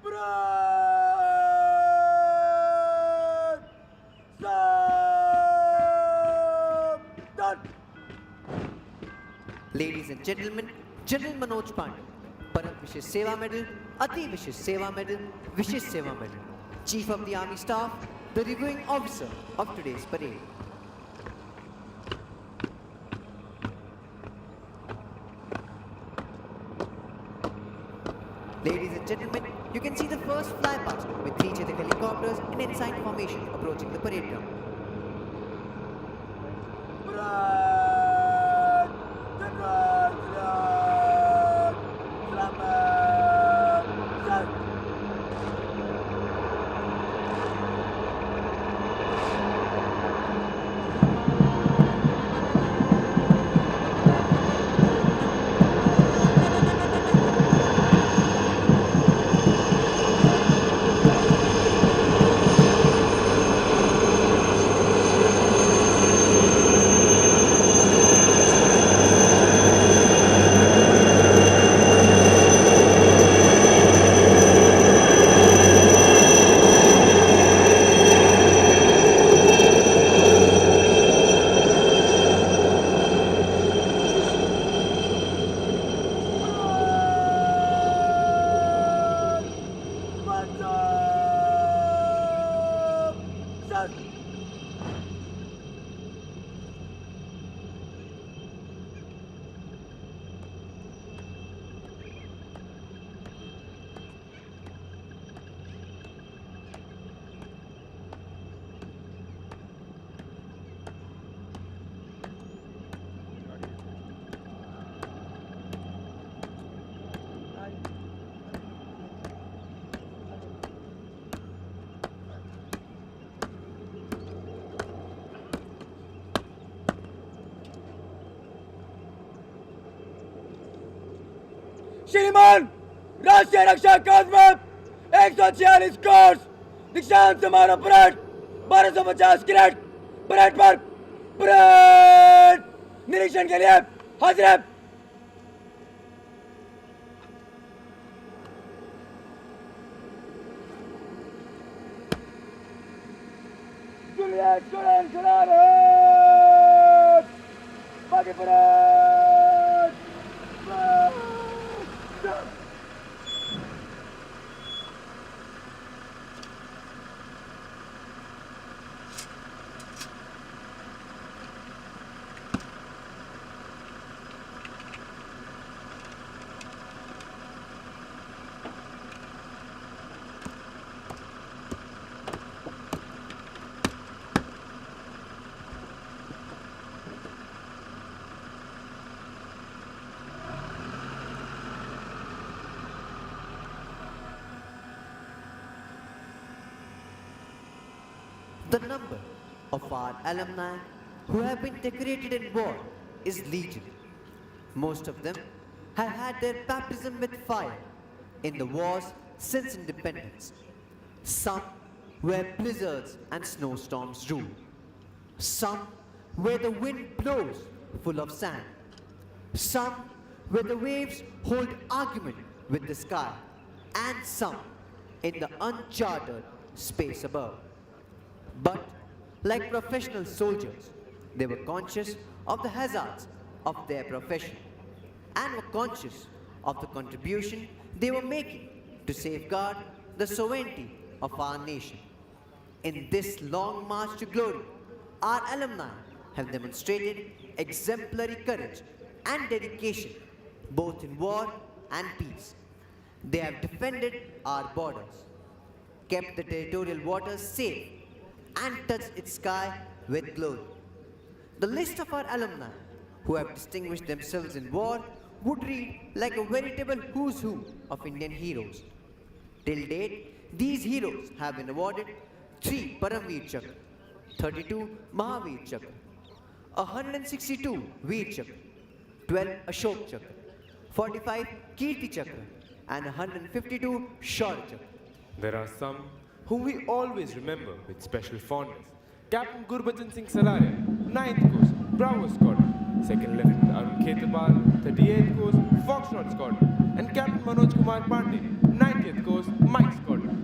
Break! Stop! Done! Ladies and gentlemen, General Manoj Pandey, Param Vishish Seva Medal, Ati Vishish Seva Medal, Vishish Seva Medal, Chief of the Army Staff, the reviewing officer of today's parade. Ladies and gentlemen, you can see the first flypast with 3 Chetak helicopters in ensign formation approaching the parade ground. Break! General! Selamat! Selamat! Shaktimaan राष्ट्रीय रक्षा कोष में 146 course दीक्षांत समारोह parade 1250 cadet parade पर parade निरीक्षण के लिए हाजिर है। जूलियट स्टूडेंट खड़ा रहे बाकी parade The number of our alumni who have been decorated in war is legion. Most of them have had their baptism with fire in the wars since independence. Some where blizzards and snowstorms rule. Some where the wind blows full of sand. Some where the waves hold argument with the sky. And some in the uncharted space above. But, like professional soldiers, they were conscious of the hazards of their profession and were conscious of the contribution they were making to safeguard the sovereignty of our nation. In this long march to glory, our alumni have demonstrated exemplary courage and dedication both in war and peace. They have defended our borders, kept the territorial waters safe, and touched its sky with glory. The list of our alumni who have distinguished themselves in war would read like a veritable who's who of Indian heroes. Till date, these heroes have been awarded 3 Paramveer Chakra, 32 Mahavir Chakra, 162 Veer Chakra, 12 Ashok Chakra, 45 Kirti Chakra, and 152 Shaurya Chakra. There are some whom we always remember with special fondness. Captain Gurbachan Singh Salaria, 9th Coast, Bravo Squadron, 2nd Lieutenant Arun Khetabal, 38th Coast, Foxtrot Squadron, and Captain Manoj Kumar Pandey, 90th Coast, Mike Squadron.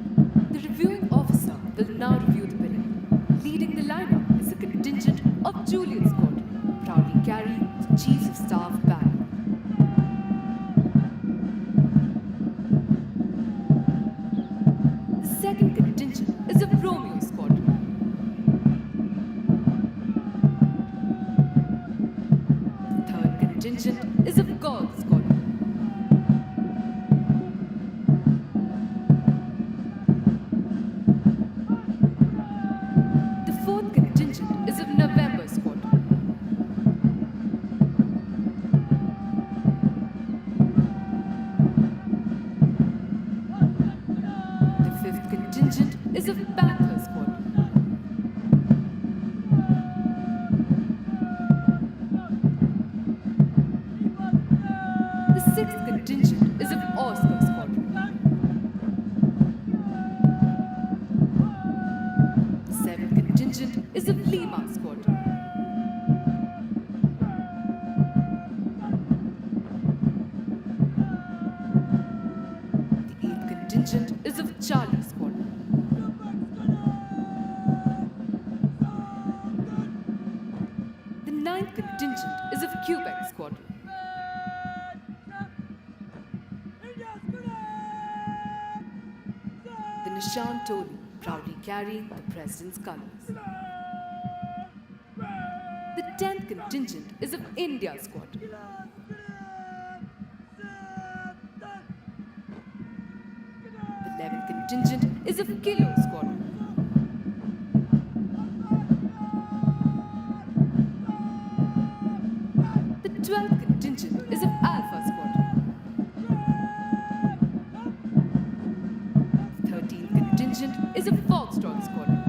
The reviewing officer will now review the parade. Leading the lineup is a contingent of Juliet Squadron, proudly carrying the Chief of Staff banner. The second contingent is of Romeo Squadron. The third contingent is of Gaul Squadron. The fourth contingent is of November Squadron. The fifth contingent is of Panther Squadron. The sixth contingent is of Oscar Squadron. The seventh contingent is of Lima Squadron. The eighth contingent is of Charlie Squadron. The ninth contingent is of Quebec Squadron. The Nishan Toli, proudly carrying the President's colors. The 10th contingent is of India Squadron. The 11th contingent is of Kilo Squadron. The 12th contingent is of Alpha Squadron. The 13th contingent is of Foxtrot Squadron.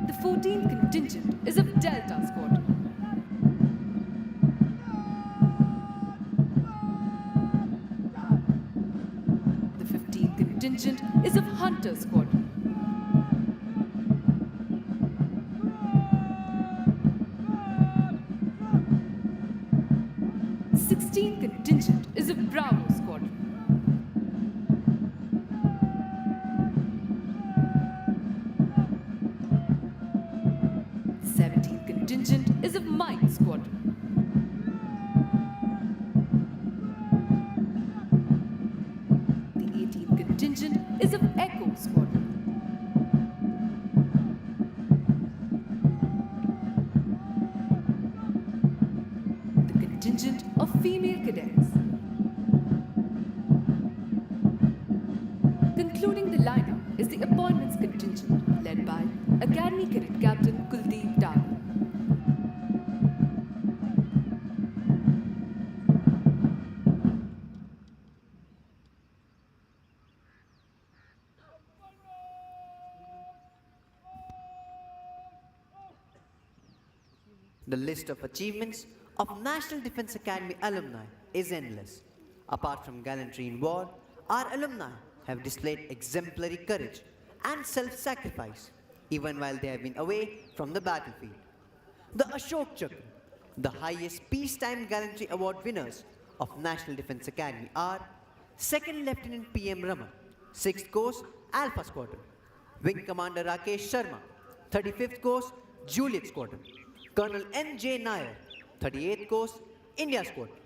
The 14th contingent is of contingent is of Hunter Squadron. 16th contingent is of Bravo Squadron. 17th contingent is of Mike Squadron. 18th contingent is of Echo Squadron. The contingent of female cadets. Concluding the lineup is the appointments contingent led by Academy Cadet Captain Kuldeep Daga. The list of achievements of National Defense Academy alumni is endless. Apart from gallantry in war, our alumni have displayed exemplary courage and self-sacrifice even while they have been away from the battlefield. The Ashok Chakra, the highest peacetime gallantry award winners of National Defense Academy are 2nd Lieutenant PM Raman, 6th Course Alpha Squadron, Wing Commander Rakesh Sharma, 35th Course Juliet Squadron, Colonel N.J. Nair, 38th Course India Squadron,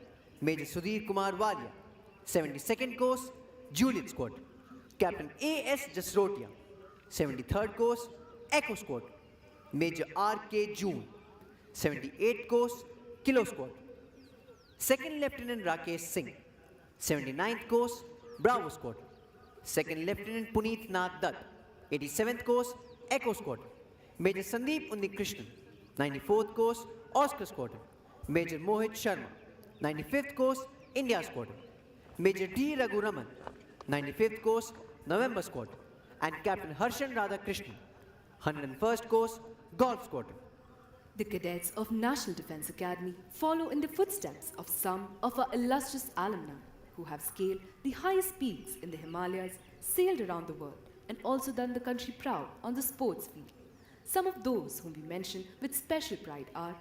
Major Sudhir Kumar Walia, 72nd Course Juliet Squadron, Captain A.S. Jasrotia, 73rd Course Echo Squadron, Major R.K. June, 78th Course Kilo Squadron, 2nd Lieutenant Rakesh Singh, 79th Course Bravo Squadron, 2nd Lieutenant Puneet Nath Dutt, 87th Course Echo Squadron, Major Sandeep Unnikrishnan, 94th Course Oscar Squadron, Major Mohit Sharma, 95th Course India Squadron, Major D. Raghu Raman, 95th Course November Squadron, and Captain Harshan Radhakrishnan, 101st Course Golf Squadron. The cadets of National Defense Academy follow in the footsteps of some of our illustrious alumni who have scaled the highest peaks in the Himalayas, sailed around the world, and also done the country proud on the sports field. Some of those whom we mention with special pride are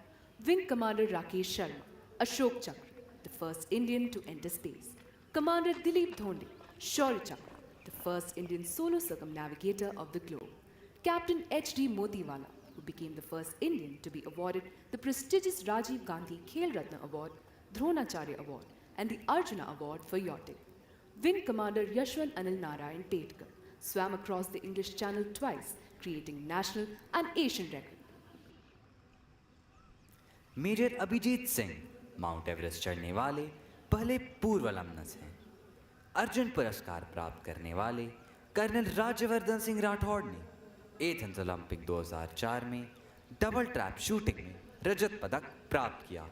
Wing Commander Rakesh Sharma, Ashok Chakra, the first Indian to enter space; Commander Dilip Dhonde, Shaurya Chakra, the first Indian solo circumnavigator of the globe; Captain H.D. Motiwala, who became the first Indian to be awarded the prestigious Rajiv Gandhi Khel Ratna Award, Dronacharya Award, and the Arjuna Award for yachting; Wing Commander Yashwant Anil Narayan Petkar swam across the English Channel twice, creating national and Asian record. Major Abhijeet Singh Mount Everest चढ़ने वाले पहले पूर्व अलमनस हैं। अर्जुन पुरस्कार प्राप्त करने वाले colonel Rajyavardhan Singh Rathore ने एथेंस ओलंपिक 2004 में डबल ट्रैप शूटिंग में रजत पदक प्राप्त किया।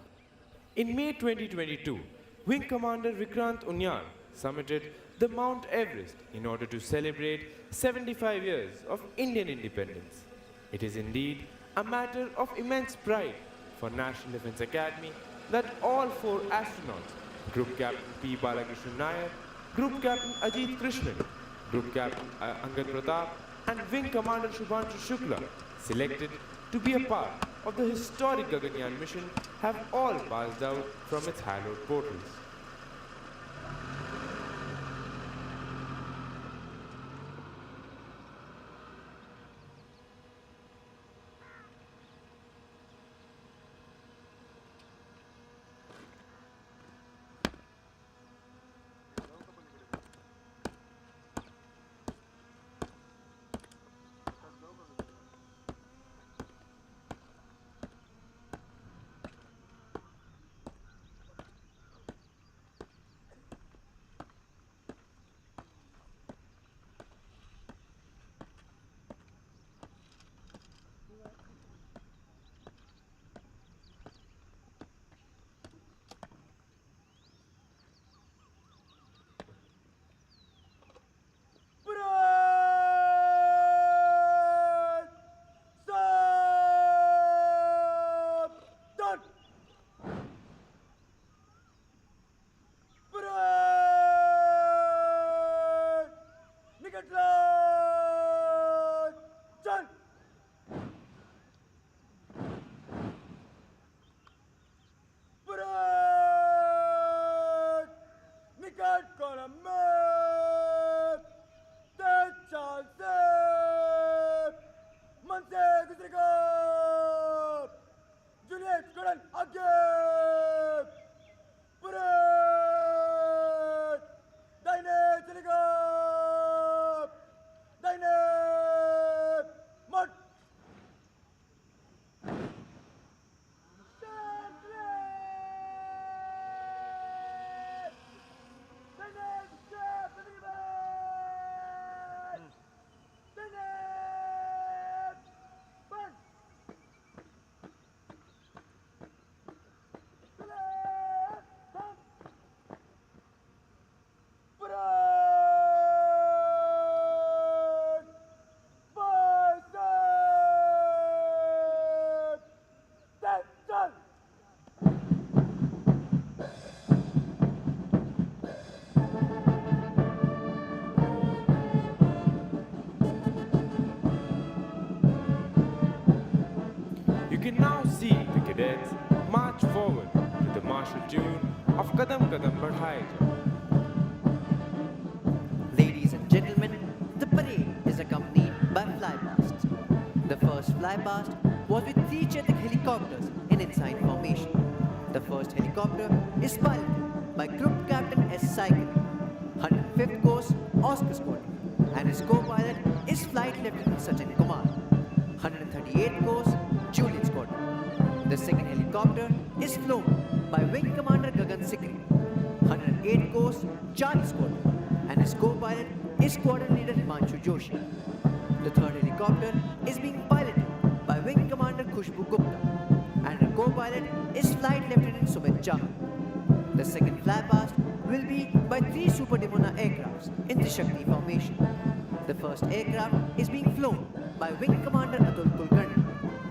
In May 2022, Wing Commander Vikrant Unyal summited the Mount Everest in order to celebrate 75 years of Indian independence. It is indeed a matter of immense pride for National Defense Academy that all four astronauts, Group Captain P. Balakrishnan Nair, Group Captain Ajit Krishnan, Group Captain Angad Pratap, and Wing Commander Shubhanshu Shukla, selected to be a part of the historic Gaganyaan mission, have all passed out from its hallowed portals. fly past was with three Chetak helicopters in ensign formation. The first helicopter is piloted by Group Captain S. Saigal, 105th course Oscar Squadron, and his co-pilot is Flight Lieutenant Sachin Kumar, 138th course Juliet Squadron. The second helicopter is flown by Wing Commander Gagan Sikri, 108th course Charlie Squadron, and his co-pilot is Squadron Leader Himanshu Joshi. The third helicopter is being piloted by Wing Commander Khushbu Gupta, and her co-pilot is Flight Lieutenant Sumit Chahal. The second flypast will be by three Super Dimona aircrafts in the Shakti formation. The first aircraft is being flown by Wing Commander Atul Kulkarni,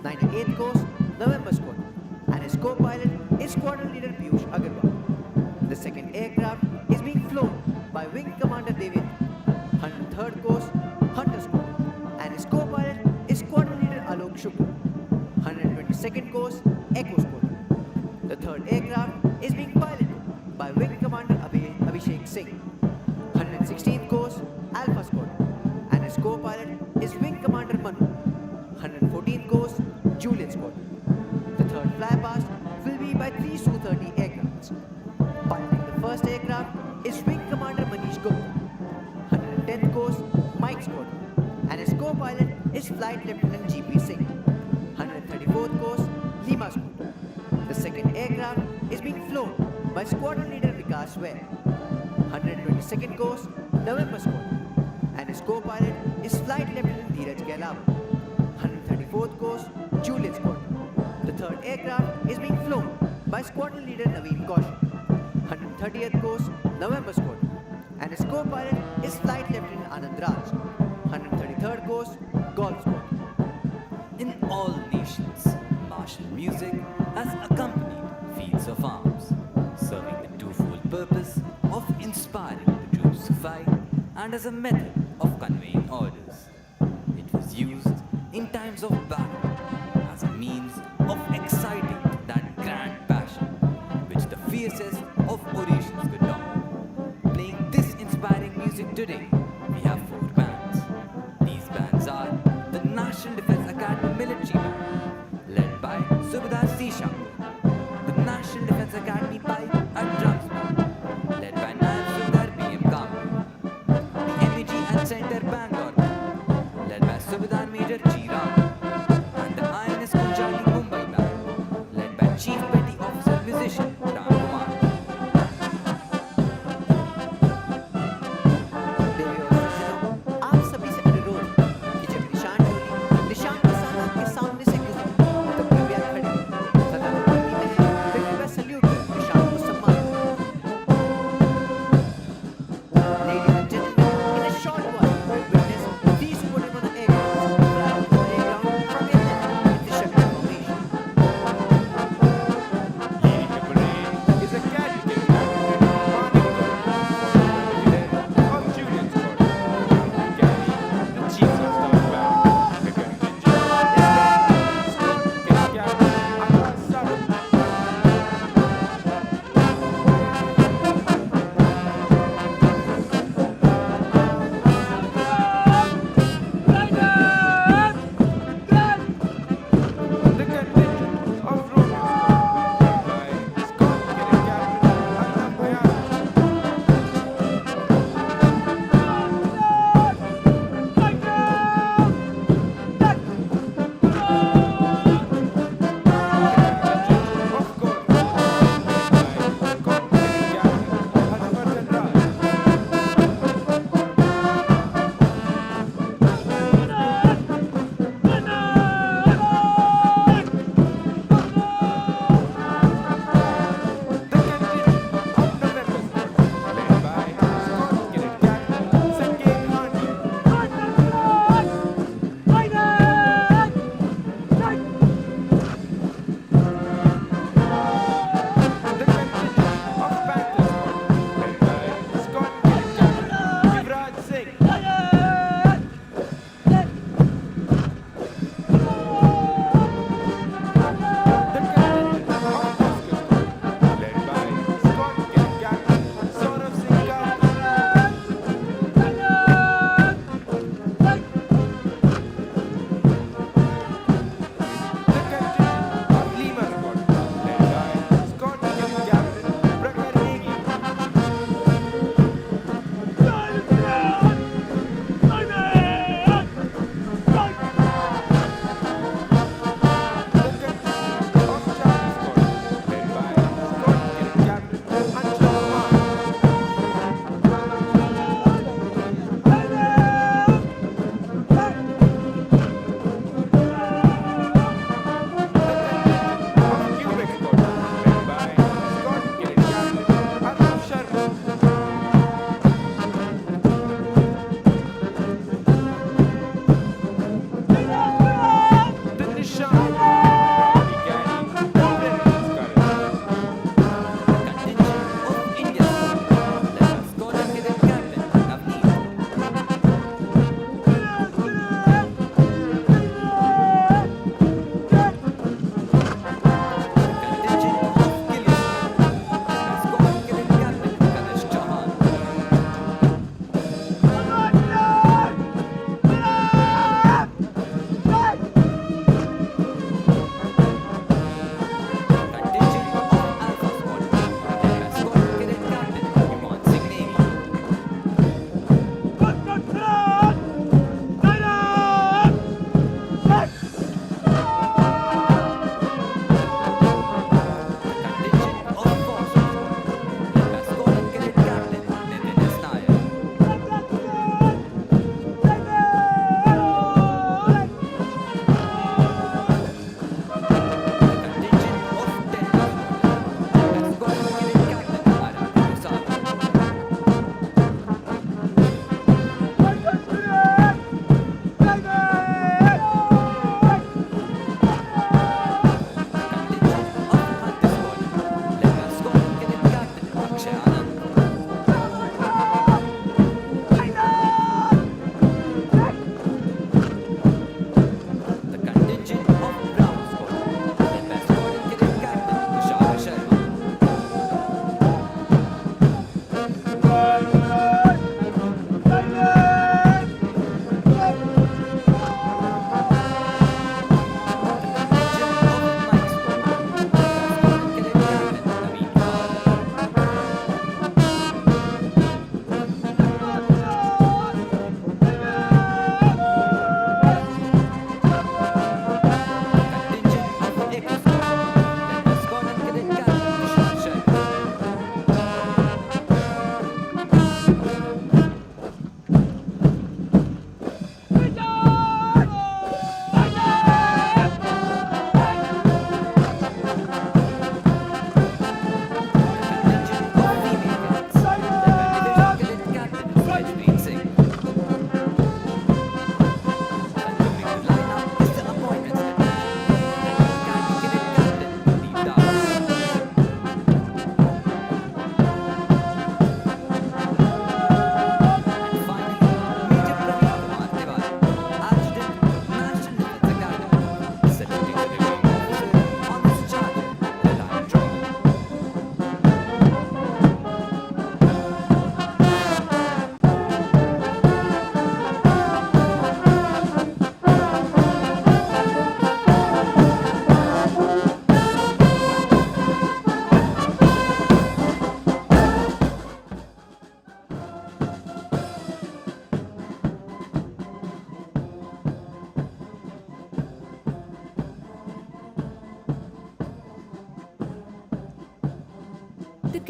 98th course November Squadron, and his co-pilot is Squadron Leader Piyush Agarwal. The second aircraft is being flown by Wing Commander David, 103rd course Hunter Squadron, and his co-pilot is Squadron Leader Alok Shukla, 122nd course Echo Squadron. The third aircraft is being piloted by Wing Commander Abhishek Singh, 116th course Alpha Squadron, and his co-pilot is Wing Commander Manu, 114th course Juliet Squadron. The third flypast will be by three Su-30 aircrafts. Piloting the first aircraft is Wing Commander Manish Gupta, 110th course Mike Squadron, and his co-pilot is Flight Lieutenant G.P. Singh, 134th course Lima Squadron. The second aircraft is being flown by Squadron Leader Vikas Ware, 122nd course November Squadron, and his co-pilot is Flight Lieutenant Dheeraj Gailawat, 134th course Juliet Squadron. The third aircraft is being flown by Squadron Leader Naveen Kaushal, 130th course November Squadron, and his co-pilot is Flight Lieutenant Anand Raj, 133rd course Golf Squadron. In all nations, martial music has accompanied feats of arms, serving the twofold purpose of inspiring the troops to fight and as a method of conveying orders. It was used in times of battle as a means of exciting that grand passion which the fiercest of orations could don. Playing this inspiring music today, we have four bands. These bands are the National Defense Academy Military Band, led by Subedar C. Shakur, the National Defense Academy Pipe and Drums Band, led by Naib Subedar B.M. Kamble, the MEG and Center Bangalore Band, led by Subedar Major G. Ram, and the INS Kunjali Mumbai Band, led by Chief Petty Officer Musician Ram Kumar. They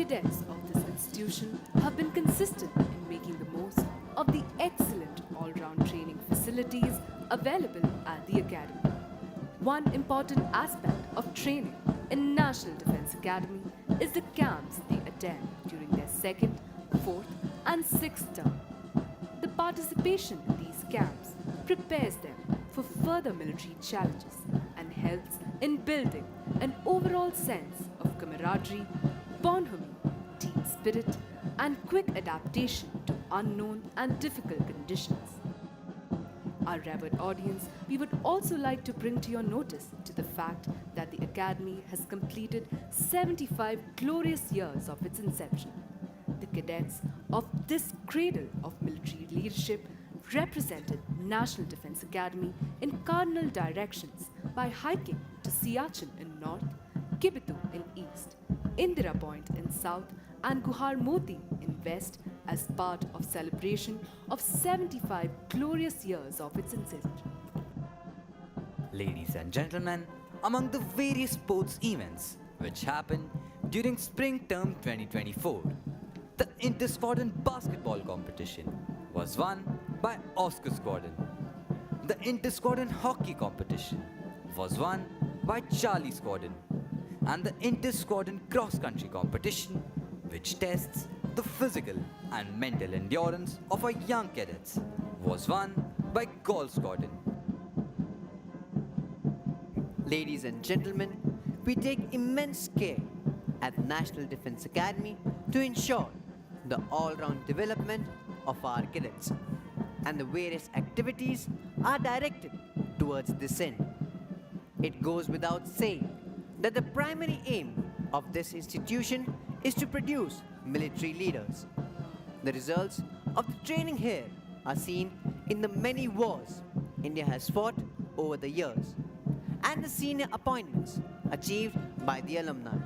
cadets of this institution have been consistent in making the most of the excellent all round training facilities available at the Academy. One important aspect of training in National Defense Academy is the camps they attend during their second, fourth, and sixth term. The participation in these camps prepares them for further military challenges and helps in building an overall sense of camaraderie, bonhomie, team spirit, and quick adaptation to unknown and difficult conditions. Our revered audience, we would also like to bring to your notice to the fact that the Academy has completed 75 glorious years of its inception. The cadets of this cradle of military leadership represented National Defense Academy in cardinal directions by hiking to Siachen in north, Kibitu in east, Indira Point in south, and Guhar Moti in west as part of celebration of 75 glorious years of its inception. Ladies and gentlemen, among the various sports events which happened during spring term 2024, the inter-squadron basketball competition was won by Oscar Squadron. The inter-squadron hockey competition was won by Charlie Squadron. And the inter-squadron cross-country competition, which tests the physical and mental endurance of our young cadets, was won by Golf Squadron. Ladies and gentlemen, we take immense care at National Defense Academy to ensure the all-round development of our cadets, and the various activities are directed towards this end. It goes without saying that the primary aim of this institution is to produce military leaders. The results of the training here are seen in the many wars India has fought over the years and the senior appointments achieved by the alumni.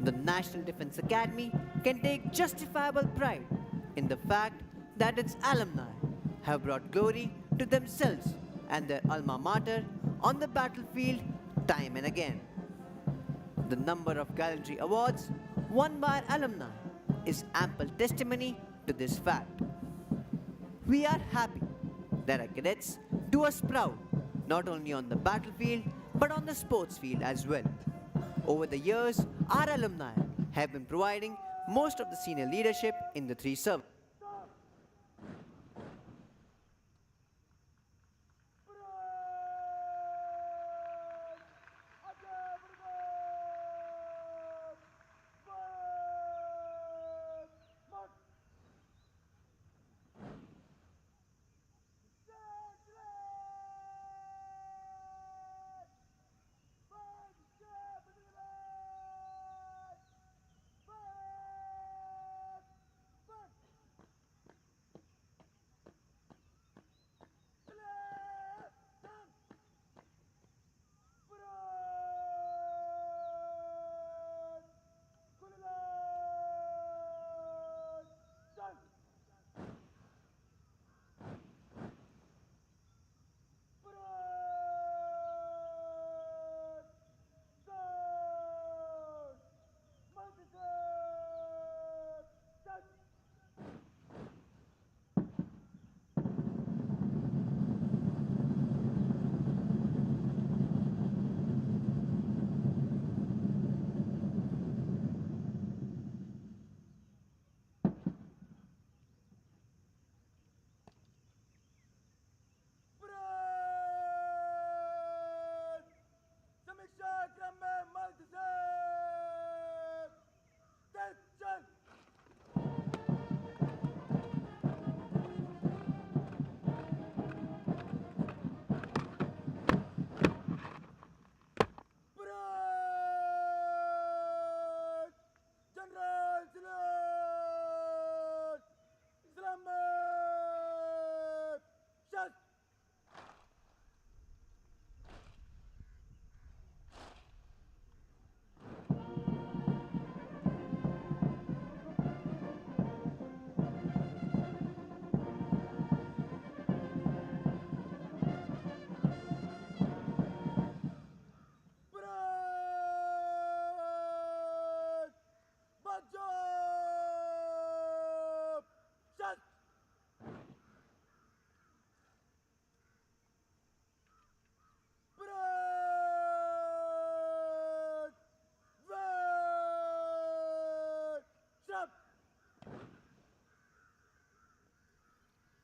The National Defense Academy can take justifiable pride in the fact that its alumni have brought glory to themselves and their alma mater on the battlefield time and again. The number of gallantry awards won by our alumni is ample testimony to this fact. We are happy that our cadets do us proud not only on the battlefield but on the sports field as well. Over the years, our alumni have been providing most of the senior leadership in the three services.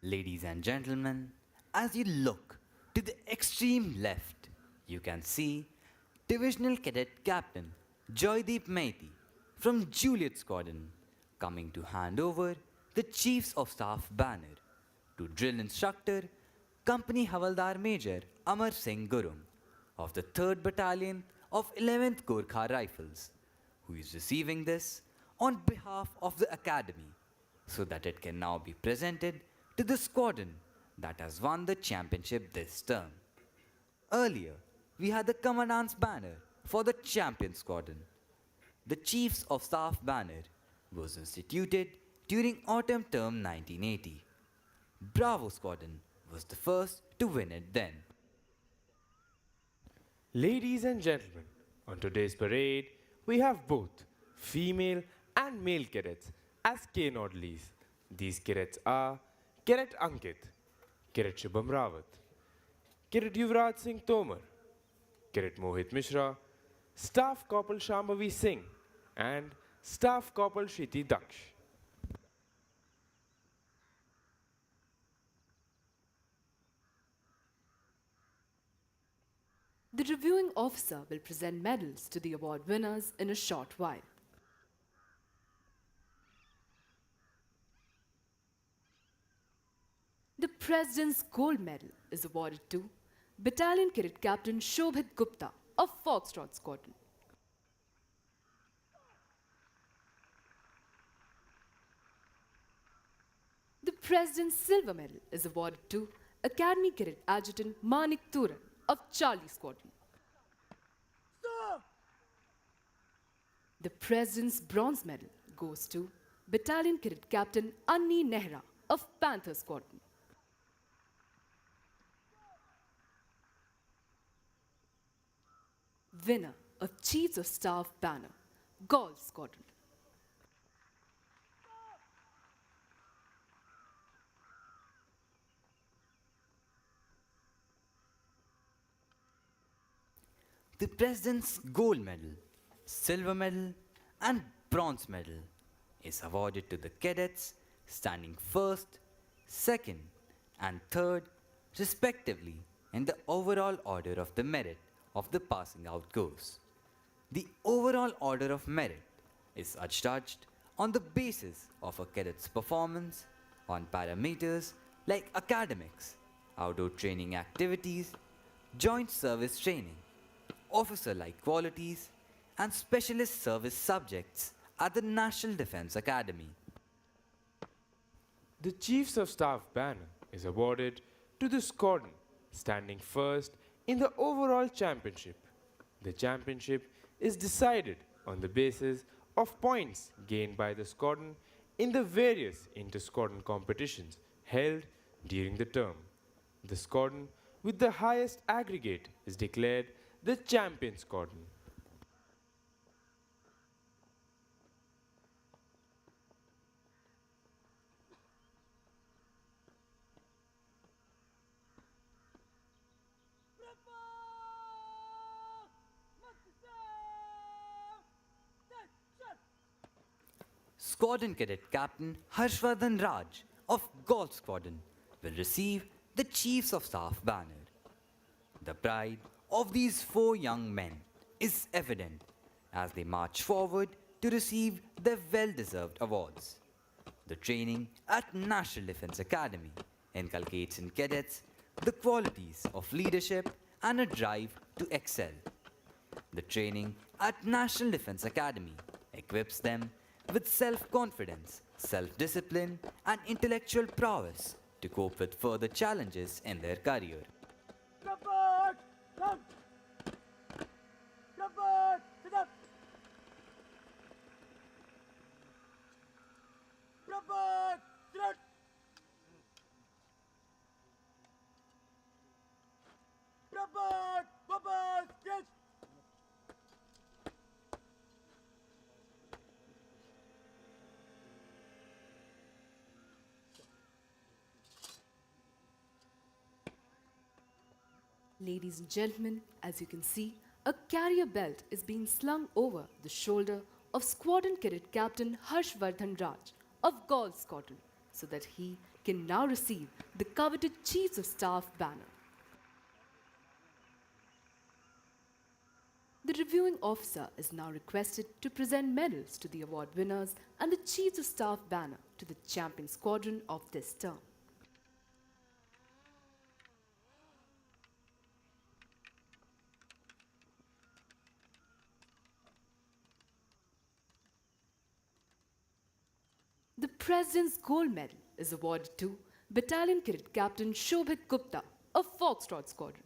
Ladies and gentlemen, as you look to the extreme left, you can see Divisional Cadet Captain Joydeep Maiti from Juliet Squadron coming to hand over the Chiefs of Staff banner to drill instructor Company Havaldar Major Amar Singh Gurum of the 3rd Battalion of 11th Gorkha Rifles, who is receiving this on behalf of the Academy so that it can now be presented to the squadron that has won the championship this term. Earlier, we had the Commandant's banner for the champion squadron. The Chiefs of Staff banner was instituted during autumn term 1980. Bravo Squadron was the first to win it then. Ladies and gentlemen, on today's parade, we have both female and male cadets as cane orderlies. These cadets are Cadet Ankit, Cadet Shubham Rawat, Cadet Yuvraj Singh Tomar, Cadet Mohit Mishra, Staff Corporal Shambhavi Singh, and Staff Corporal Shriti Daksh. The reviewing officer will present medals to the award winners in a short while. The President's Gold Medal is awarded to Battalion Cadet Captain Shobhit Gupta of Foxtrot Squadron. The President's Silver Medal is awarded to Academy Cadet Adjutant Manik Turan of Charlie Squadron. The President's Bronze Medal goes to Battalion Cadet Captain Anni Nehra of Panther Squadron. Winner of Chiefs of Staff banner, Gaul Squadron. The President's Gold Medal, Silver Medal, and Bronze Medal is awarded to the cadets standing first, second, and third, respectively, in the overall order of the merit of the passing out course. The overall order of merit is adjudged on the basis of a cadet's performance on parameters like academics, outdoor training activities, joint service training, officer-like qualities, and specialist service subjects at the National Defence Academy. The Chiefs of Staff banner is awarded to the squadron standing first in the overall championship. The championship is decided on the basis of points gained by the squadron in the various inter-squadron competitions held during the term. The squadron with the highest aggregate is declared the champion squadron. Squadron Cadet Captain Harshvardhan Raj of Golf Squadron will receive the Chiefs of Staff banner. The pride of these 4 young men is evident as they march forward to receive their well-deserved awards. The training at National Defence Academy inculcates in cadets the qualities of leadership and a drive to excel. The training at National Defence Academy equips them with self-confidence, self-discipline, and intellectual prowess to cope with further challenges in their career. Rapport! Come! Rapport! Sit up! Rapport! Sit up! Rapport! Rapport! Stretch! Ladies and gentlemen, as you can see, a carrier belt is being slung over the shoulder of Squadron Cadet Captain Harshvardhan Raj of Gaul Squadron. so that he can now receive the coveted Chiefs of Staff banner. The reviewing officer is now requested to present medals to the award winners and the Chiefs of Staff banner to the champion squadron of this term. The President's Gold Medal is awarded to Battalion Cadet Captain Shobhit Gupta of Foxtrot Squadron.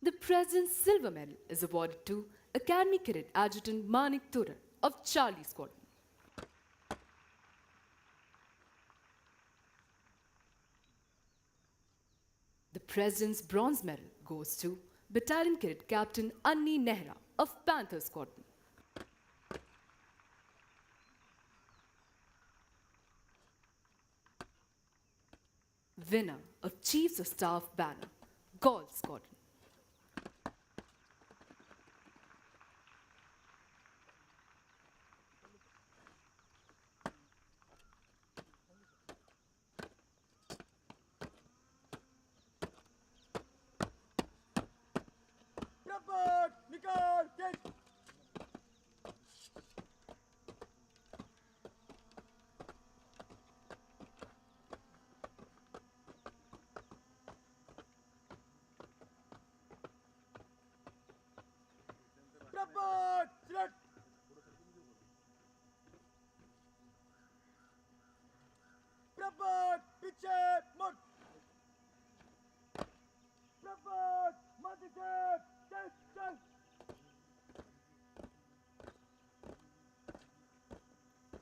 The President's Silver Medal is awarded to Academy Cadet Adjutant Manik Turan of Charlie Squadron. The President's Bronze Medal goes to Battalion Cadet Captain Anni Nehra of Panther Squadron. Winner of Chiefs of Staff banner, Golf Squadron. Rapport, Nicole, get. Rapport, select. Rapport, picture, mode. Rapport, multi-tap, test.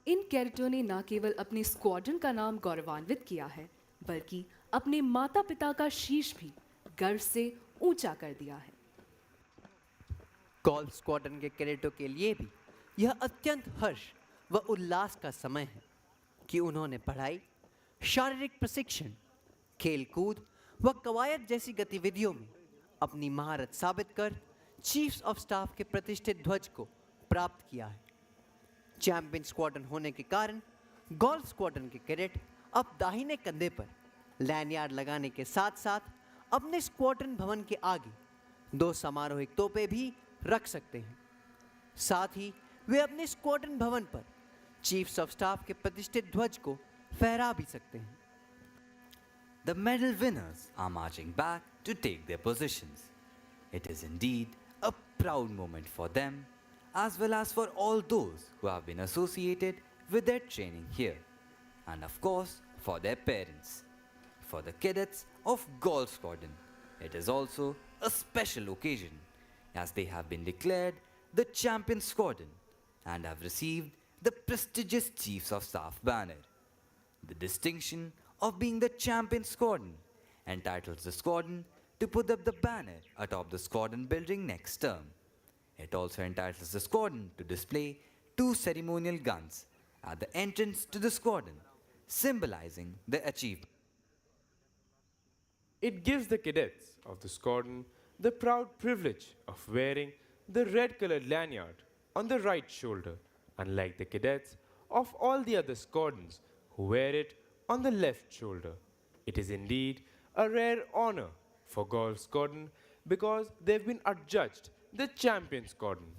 इन कैडेटों ने न केवल अपने squadron का नाम गौरवान्वित किया है, बल्कि अपने माता पिता का शीश भी गर्व से ऊंचा कर दिया है। गोल्फ स्क्वाड्रन के कैडेटों के लिए भी यह अत्यंत हर्ष व उल्लास का समय है कि उन्होंने पढ़ाई, शारीरिक प्रशिक्षण, खेलकूद व कवायद जैसी गतिविधियों में अपनी महारत साबित कर चीफ्स ऑफ स्टाफ के प्रतिष्ठित ध्वज को प्राप्त किया है। चैंपियन स्क्वाड्रन होने के कारण गोल्फ स्क्वाड्रन के कैडेट अब दाहिने कंधे पर लैंडयार्ड लगाने के साथ साथ अपने स्क्वाड्रन भवन के आगे 2 समारोहिक तोपें भी रख सकते हैं। साथ ही वे अपने स्क्वाड्रन भवन पर चीफ्स ऑफ स्टाफ के प्रतिष्ठित ध्वज को फहरा भी सकते हैं। The medal winners are marching back to take their positions. It is indeed a proud moment for them, as well as for all those who have been associated with their training here, and of course for their parents. For the cadets of Golf Squadron, it is also a special occasion, as they have been declared the champion squadron and have received the prestigious Chiefs of Staff banner. The distinction of being the champion squadron entitles the squadron to put up the banner atop the squadron building next term. It also entitles the squadron to display 2 ceremonial guns at the entrance to the squadron, symbolizing the achievement. It gives the cadets of the squadron the proud privilege of wearing the red colored lanyard on the right shoulder, unlike the cadets of all the other squadrons who wear it on the left shoulder. It is indeed a rare honor for Golf Squadron because they've been adjudged the champion squadron.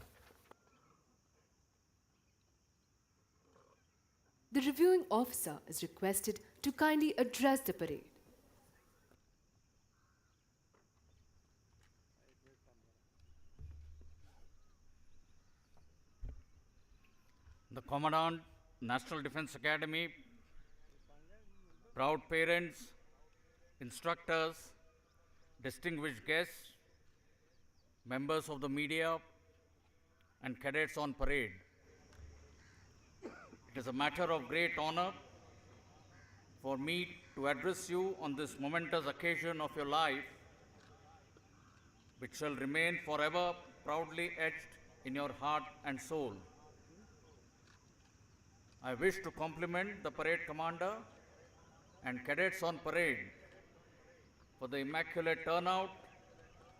The reviewing officer is requested to kindly address the parade. The Commandant, National Defense Academy, proud parents, instructors, distinguished guests, members of the media, and cadets on parade. It is a matter of great honor for me to address you on this momentous occasion of your life, which shall remain forever proudly etched in your heart and soul. I wish to compliment the parade commander and cadets on parade for the immaculate turnout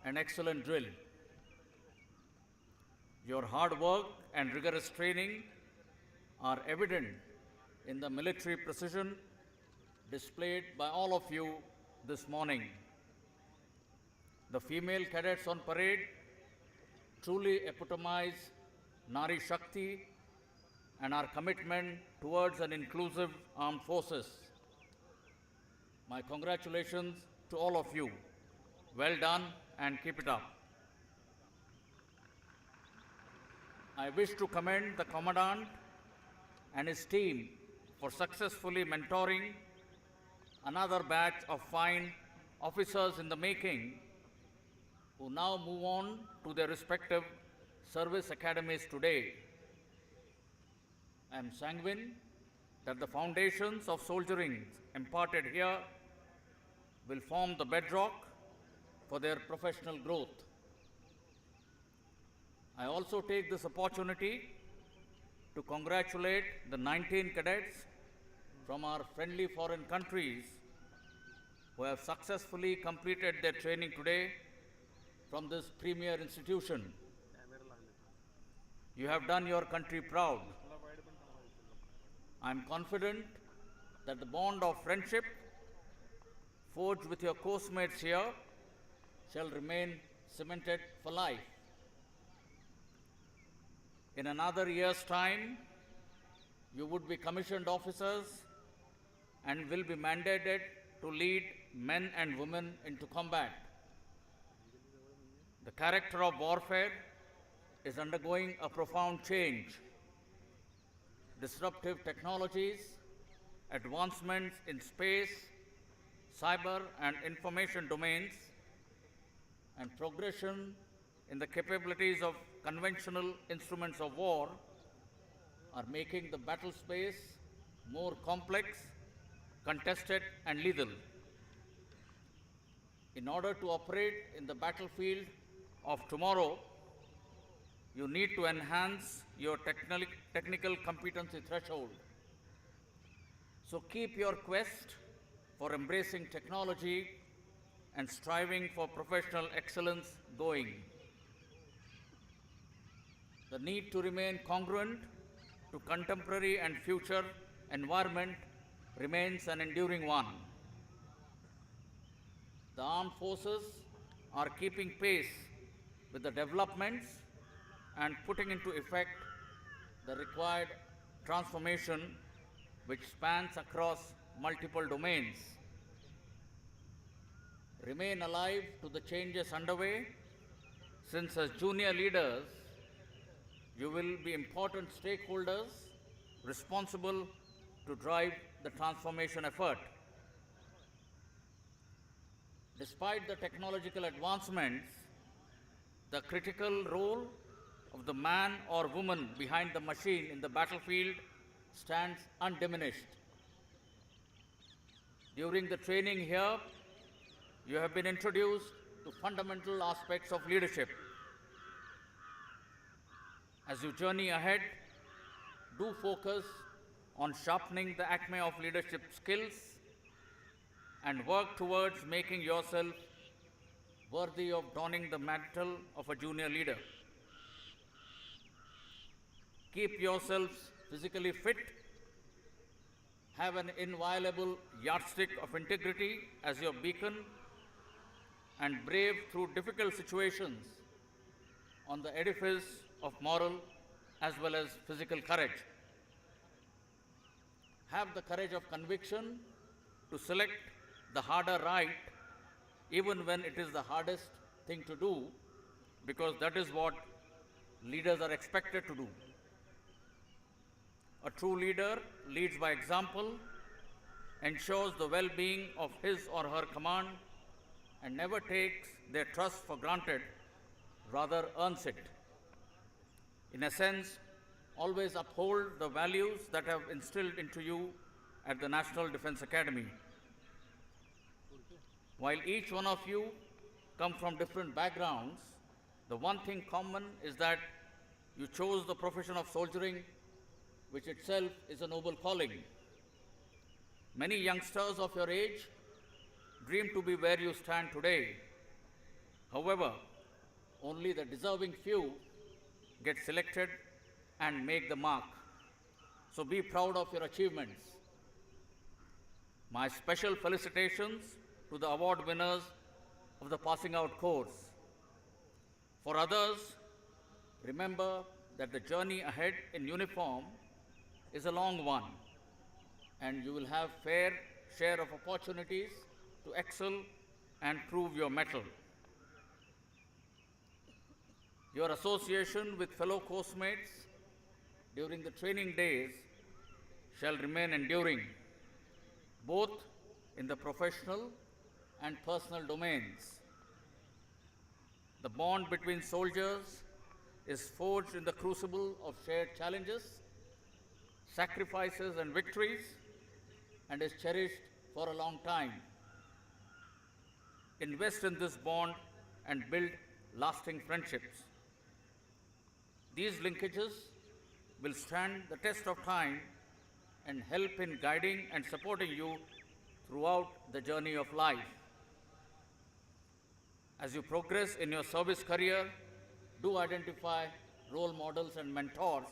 and excellent drill. Your hard work and rigorous training are evident in the military precision displayed by all of you this morning. The female cadets on parade truly epitomize Nari Shakti and our commitment towards an inclusive armed forces. My congratulations to all of you. Well done and keep it up. I wish to commend the Commandant and his team for successfully mentoring another batch of fine officers in the making who now move on to their respective service academies today. I am sanguine that the foundations of soldiering imparted here will form the bedrock for their professional growth. I also take this opportunity to congratulate the 19 cadets from our friendly foreign countries who have successfully completed their training today from this premier institution. You have done your country proud. I am confident that the bond of friendship forged with your course mates here shall remain cemented for life. In another year's time, you would be commissioned officers and will be mandated to lead men and women into combat. The character of warfare is undergoing a profound change. Disruptive technologies, advancements in space, cyber and information domains, and progression in the capabilities of conventional instruments of war are making the battle space more complex, contested, and lethal. In order to operate in the battlefield of tomorrow, you need to enhance your technical competency threshold. So keep your quest for embracing technology and striving for professional excellence going. The need to remain congruent to contemporary and future environment remains an enduring one. The armed forces are keeping pace with the developments and putting into effect the required transformation which spans across multiple domains. Remain alive to the changes underway, since as junior leaders, you will be important stakeholders responsible to drive the transformation effort. Despite the technological advancements, the critical role of the man or woman behind the machine in the battlefield stands undiminished. During the training here, you have been introduced to fundamental aspects of leadership. As you journey ahead, do focus on sharpening the acme of leadership skills and work towards making yourself worthy of donning the mantle of a junior leader. Keep yourselves physically fit, have an inviolable yardstick of integrity as your beacon, and brave through difficult situations on the edifice of moral as well as physical courage. Have the courage of conviction to select the harder right, even when it is the hardest thing to do, because that is what leaders are expected to do. A true leader leads by example, ensures the well-being of his or her command, and never takes their trust for granted, rather earns it. In a sense, always uphold the values that have instilled into you at the National Defense Academy. While each one of you come from different backgrounds, the one thing common is that you chose the profession of soldiering, which itself is a noble calling. Many youngsters of your age dream to be where you stand today. However, only the deserving few get selected and make the mark. So be proud of your achievements. My special felicitations to the award winners of the passing out course. For others, remember that the journey ahead in uniform is a long one, and you will have fair share of opportunities to excel and prove your mettle. Your association with fellow course-mates during the training days shall remain enduring, both in the professional and personal domains. The bond between soldiers is forged in the crucible of shared challenges, sacrifices, and victories, and is cherished for a long time. Invest in this bond and build lasting friendships. These linkages will stand the test of time and help in guiding and supporting you throughout the journey of life. As you progress in your service career, do identify role models and mentors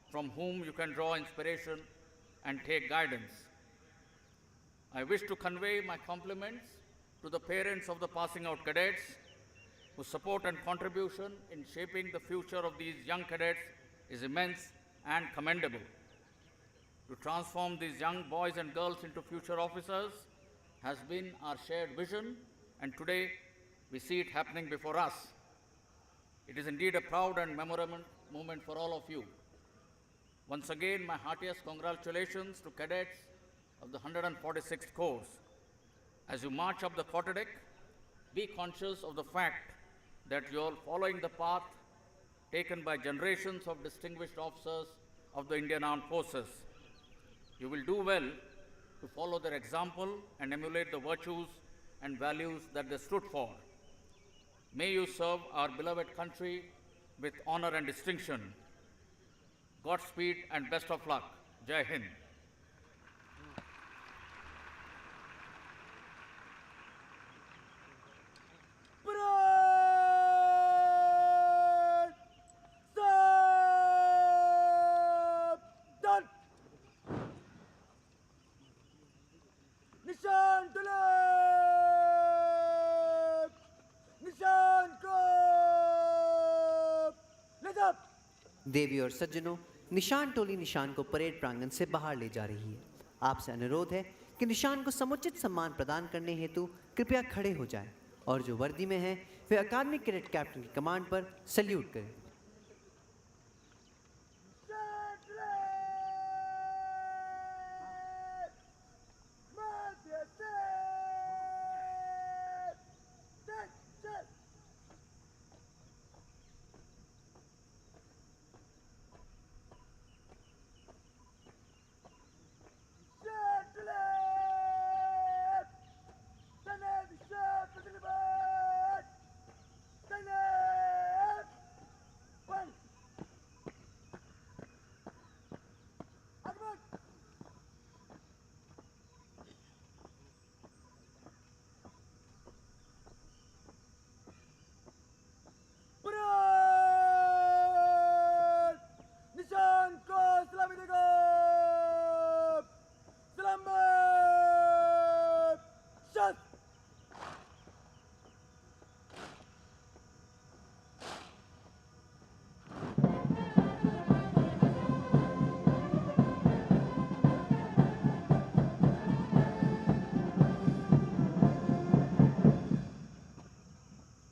from whom you can draw inspiration and take guidance. I wish to convey my compliments to the parents of the passing out cadets whose support and contribution in shaping the future of these young cadets is immense and commendable. To transform these young boys and girls into future officers has been our shared vision, and today we see it happening before us. It is indeed a proud and memorable moment for all of you. Once again, my heartiest congratulations to cadets of the 146th course. As you march up the quarterdeck, be conscious of the fact that you're following the path taken by generations of distinguished officers of the Indian Armed Forces. You will do well to follow their example and emulate the virtues and values that they stood for. May you serve our beloved country with honor and distinction. Godspeed and best of luck. Jai Hind. Parade! Stop! Done! निशान दुलाब निशान को late up देवी और सज्जनों, निशान टोली निशान को parade प्रांगण से बाहर ले जा रही है। आपसे अनुरोध है कि निशान को समुचित सम्मान प्रदान करने हेतु कृपया खड़े हो जाएं और जो वर्दी में हैं वे अकादमिक कैडेट कैप्टन की कमांड पर सल्यूट करें। मध्य से चल निशान को सलामी देगा सलामत शत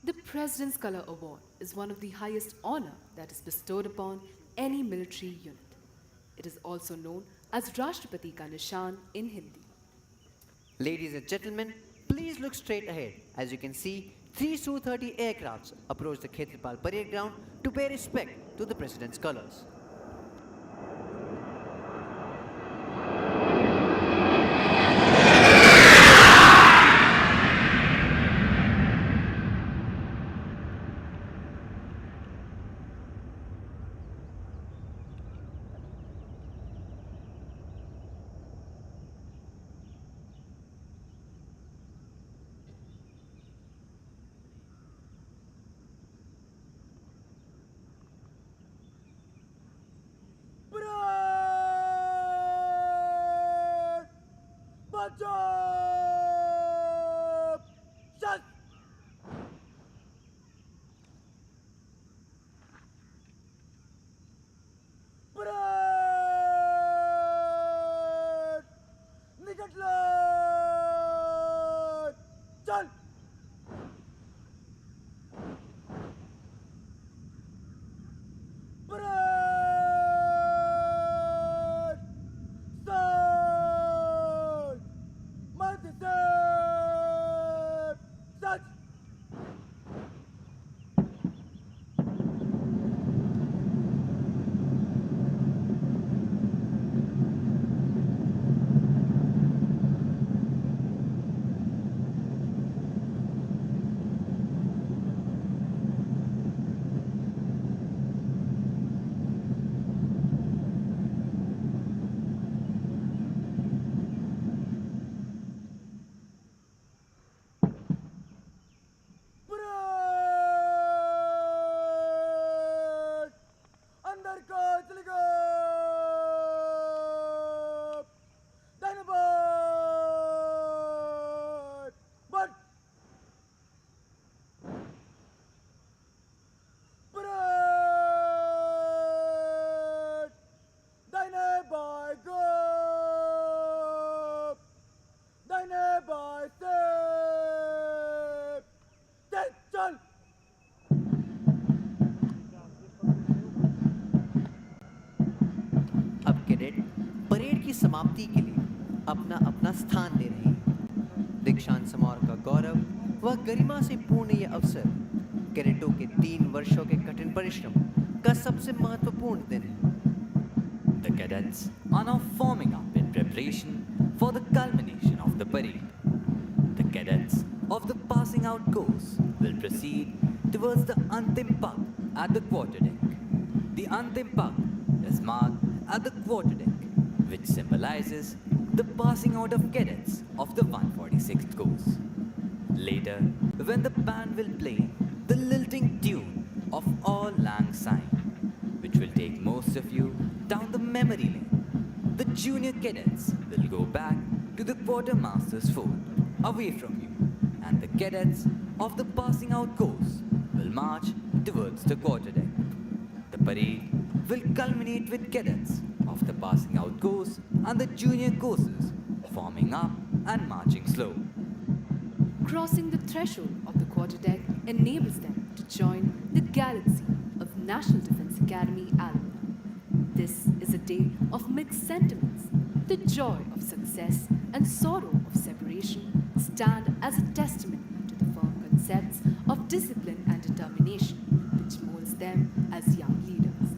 The President's Color Award is one of the highest honor that is bestowed upon any military unit. It is also known as Rashtrapati Ka Nishan in Hindi. Ladies and gentlemen, please look straight ahead. As you can see, three Su-30 aircrafts approach the Khetrapal parade ground to pay respect to the President's colors. समाप्ति के लिए अपना अपना स्थान ले रहे हैं। दीक्षांत समारोह का गौरव व गरिमा से पूर्ण यह अवसर कैडेटों के 3 वर्षों के कठिन परिश्रम का सबसे महत्वपूर्ण दिन है। The cadets are now forming up in preparation for the culmination of the parade. The cadets of the passing out course will proceed towards the Antim Pug at the quarterdeck. The Antim Pug is marked at the quarterdeck, which symbolizes the passing out of cadets of the 146th course. Later, when the band will play the lilting tune of All Lang Syne, which will take most of you down the memory lane, the junior cadets will go back to the quartermaster's fort away from you, and the cadets of the passing out course will march towards the quarterdeck. The parade will culminate with cadets of the passing out course and the junior courses forming up and marching slow. Crossing the threshold of the quarterdeck enables them to join the galaxy of National Defense Academy alumni. This is a day of mixed sentiments. The joy of success and sorrow of separation stand as a testament to the firm concepts of discipline and determination, which molds them as young leaders.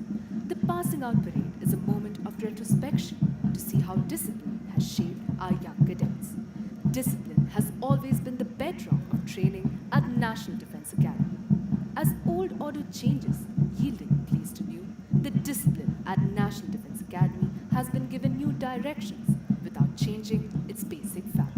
The passing out parade is a moment of retrospection to see how discipline has shaped our young cadets. Discipline has always been the bedrock of training at National Defense Academy. As old order changes, yielding place to new, the discipline at National Defense Academy has been given new directions without changing its basic fabric.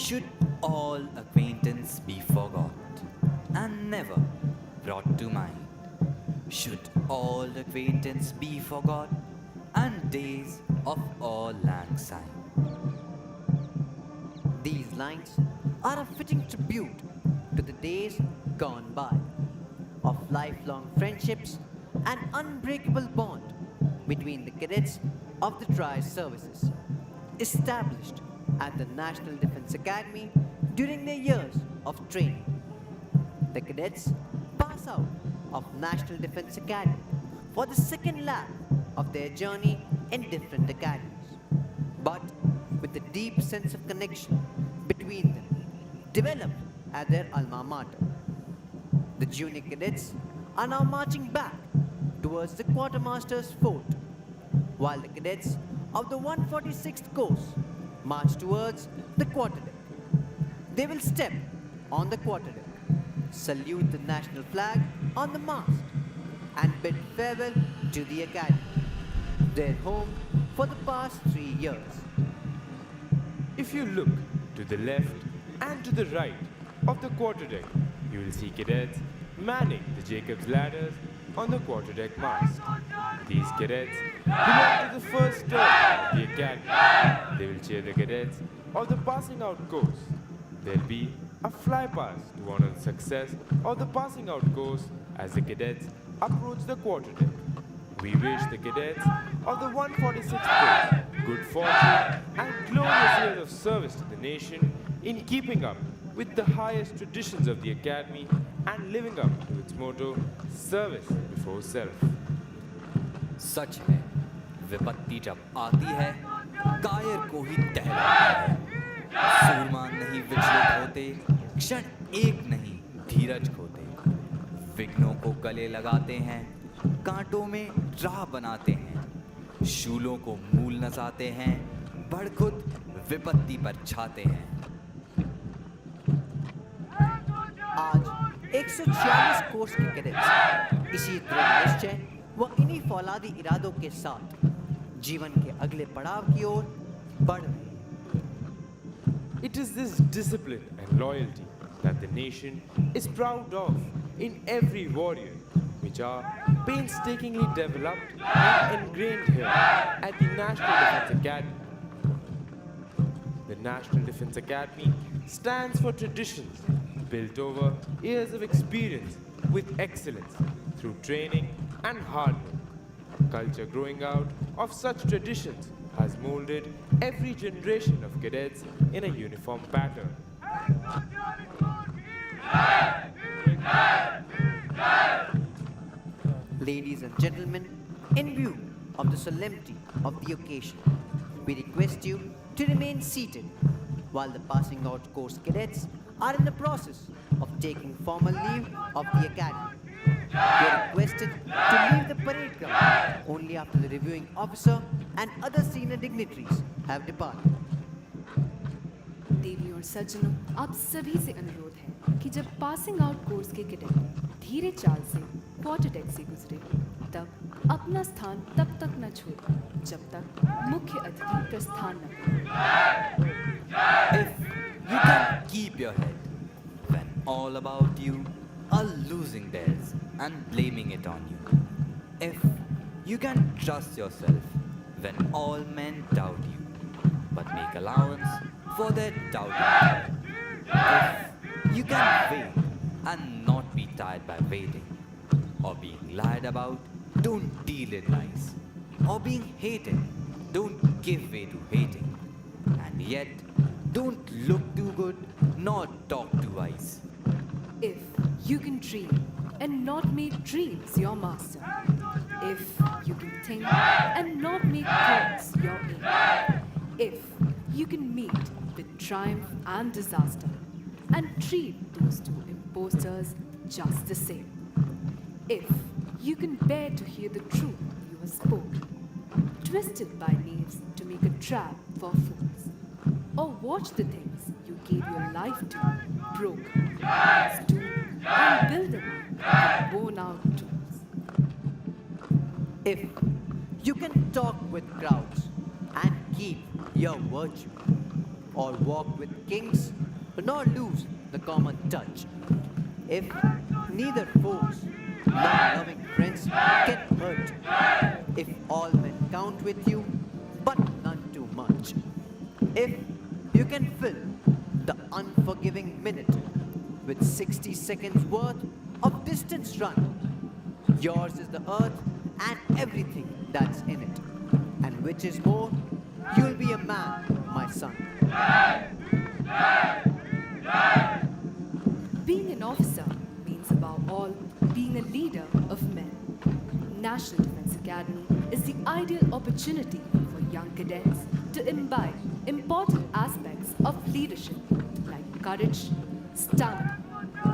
Should all acquaintance be forgot and never brought to mind? Should all acquaintance be forgot and days of all lang syne? These lines are a fitting tribute to the days gone by of lifelong friendships and unbreakable bond between the cadets of the tri-services established at the National Defense Academy during their years of training. The cadets pass out of National Defense Academy for the second lap of their journey in different academies, but with a deep sense of connection between them developed at their alma mater. The junior cadets are now marching back towards the quartermaster's fort, while the cadets of the 146th course march towards the quarterdeck. They will step on the quarterdeck, salute the national flag on the mast, and bid farewell to the academy, their home for the past 3 years. If you look to the left and to the right of the quarterdeck, you will see cadets manning the Jacob's ladders on the quarterdeck mast. These cadets belong to the first term of the academy. They will cheer the cadets of the passing out course. There will be a fly past to honor the success of the passing out course as the cadets approach the quarterdeck. We wish the cadets of the 146th course good fortune and glorious years of service to the nation in keeping up with the highest traditions of the academy and living up to its motto, service before self. सच है, विपत्ति जब आती है कायर को ही दहलाती है। सूरमा नहीं विचलित होते, क्षण एक नहीं धीरज खोते। विघ्नों को गले लगाते हैं, कांटों में राह बनाते हैं, शूलों को मूल नचाते हैं, बढ़ खुद विपत्ति पर छाते हैं। आज 146 कोर्स के कैडेट्स इसी दृढ़ निश्चय व इन्हीं फौलादी इरादों के साथ जीवन के अगले पड़ाव की ओर बढ़ रहे हैं। It is this discipline and loyalty that the nation is proud of in every warrior, which are painstakingly developed and ingrained here at the National Defense Academy. The National Defense Academy stands for traditions built over years of experience with excellence through training and hard work. Culture growing out of such traditions has molded every generation of cadets in a uniform pattern. Ladies and gentlemen, in view of the solemnity of the occasion, we request you to remain seated while the passing out course cadets are in the process of taking formal leave of the academy. You are requested to leave the parade ground only after the reviewing officer and other senior dignitaries have departed. देवी और सज्जनों, आप सभी से अनुरोध है कि जब passing out course के कैडेट धीरे चाल से क्वार्टर डेक से गुजरे, तब अपना स्थान तब तक न छोड़ें जब तक मुख्य अतिथि प्रस्थान न करें। If you can keep your head when all about you are losing theirs and blaming it on you, if you can trust yourself when all men doubt you but make allowance for their doubting, if you can wait and not be tired by waiting, or being lied about, don't deal in lies, or being hated, don't give way to hating, and yet don't look too good nor talk too wise. If you can dream and not make dreams your master, if you can think and not make thoughts your aim, if you can meet with triumph and disaster and treat those two impostors just the same, if you can bear to hear the truth you have spoken, twisted by knaves to make a trap for fools, or watch the things you gave your life to broke, stoop, and build them up with worn out tools. If you can talk with crowds and keep your virtue, or walk with kings nor lose the common touch, if neither foes nor loving friends can hurt, if all men count with you but none too much, if you can fill the unforgiving minute with 60 seconds worth of distance run, yours is the earth and everything that's in it, and which is more, you'll be a man, my son. Being an officer means above all being a leader of men. National Defense Academy is the ideal opportunity for young cadets to imbibe important aspects of leadership like courage, stamina,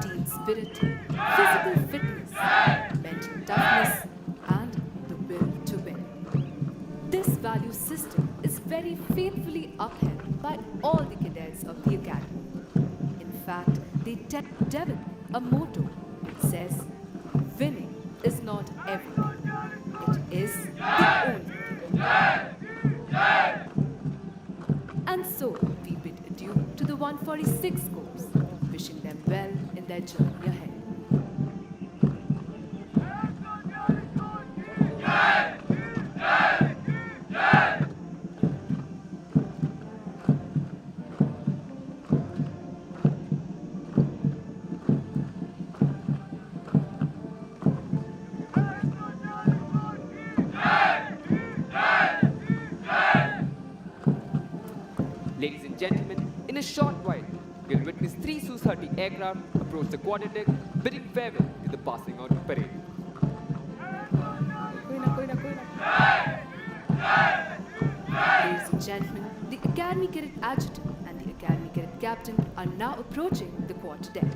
team spirit, physical fitness, mental toughness, and the will to win. This value system is very faithfully upheld by all the cadets of the academy. In fact, they develop a motto which says, winning is not everything, it is the only thing. And so, we bid adieu to the 146 corps, wishing them well in their journey ahead. Ladies and gentlemen, in a short while, you'll witness three Su-30 aircraft approach the quarterdeck, bidding farewell to the passing out parade. Ladies and gentlemen, the Academy Cadet Adjutant and the Academy Cadet Captain are now approaching the quarterdeck.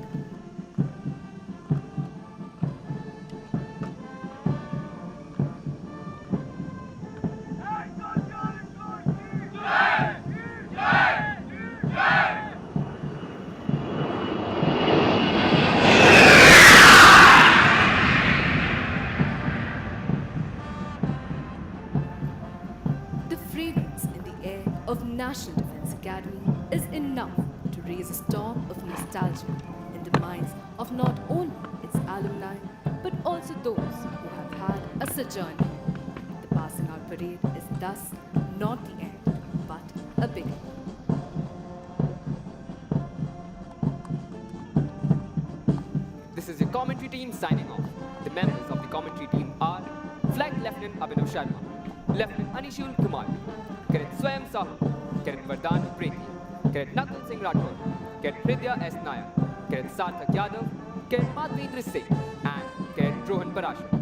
National Defense Academy is enough to raise a storm of nostalgia in the minds of not only its alumni but also those who have had a sojourn here. The passing out parade is thus not the end but a beginning. This is your commentary team signing off. The members of the commentary team are Flight Lieutenant Abhinav Sharma, Lieutenant Anishul Kumar, Cadet Swayam Sahu, Cadet Vardhan Upreti, Cadet Nakul Singh Rathod, Cadet Hridya S. Nair, Cadet Sarthak Yadav, Cadet Madhvendra Singh, and Cadet Rohan Parashar.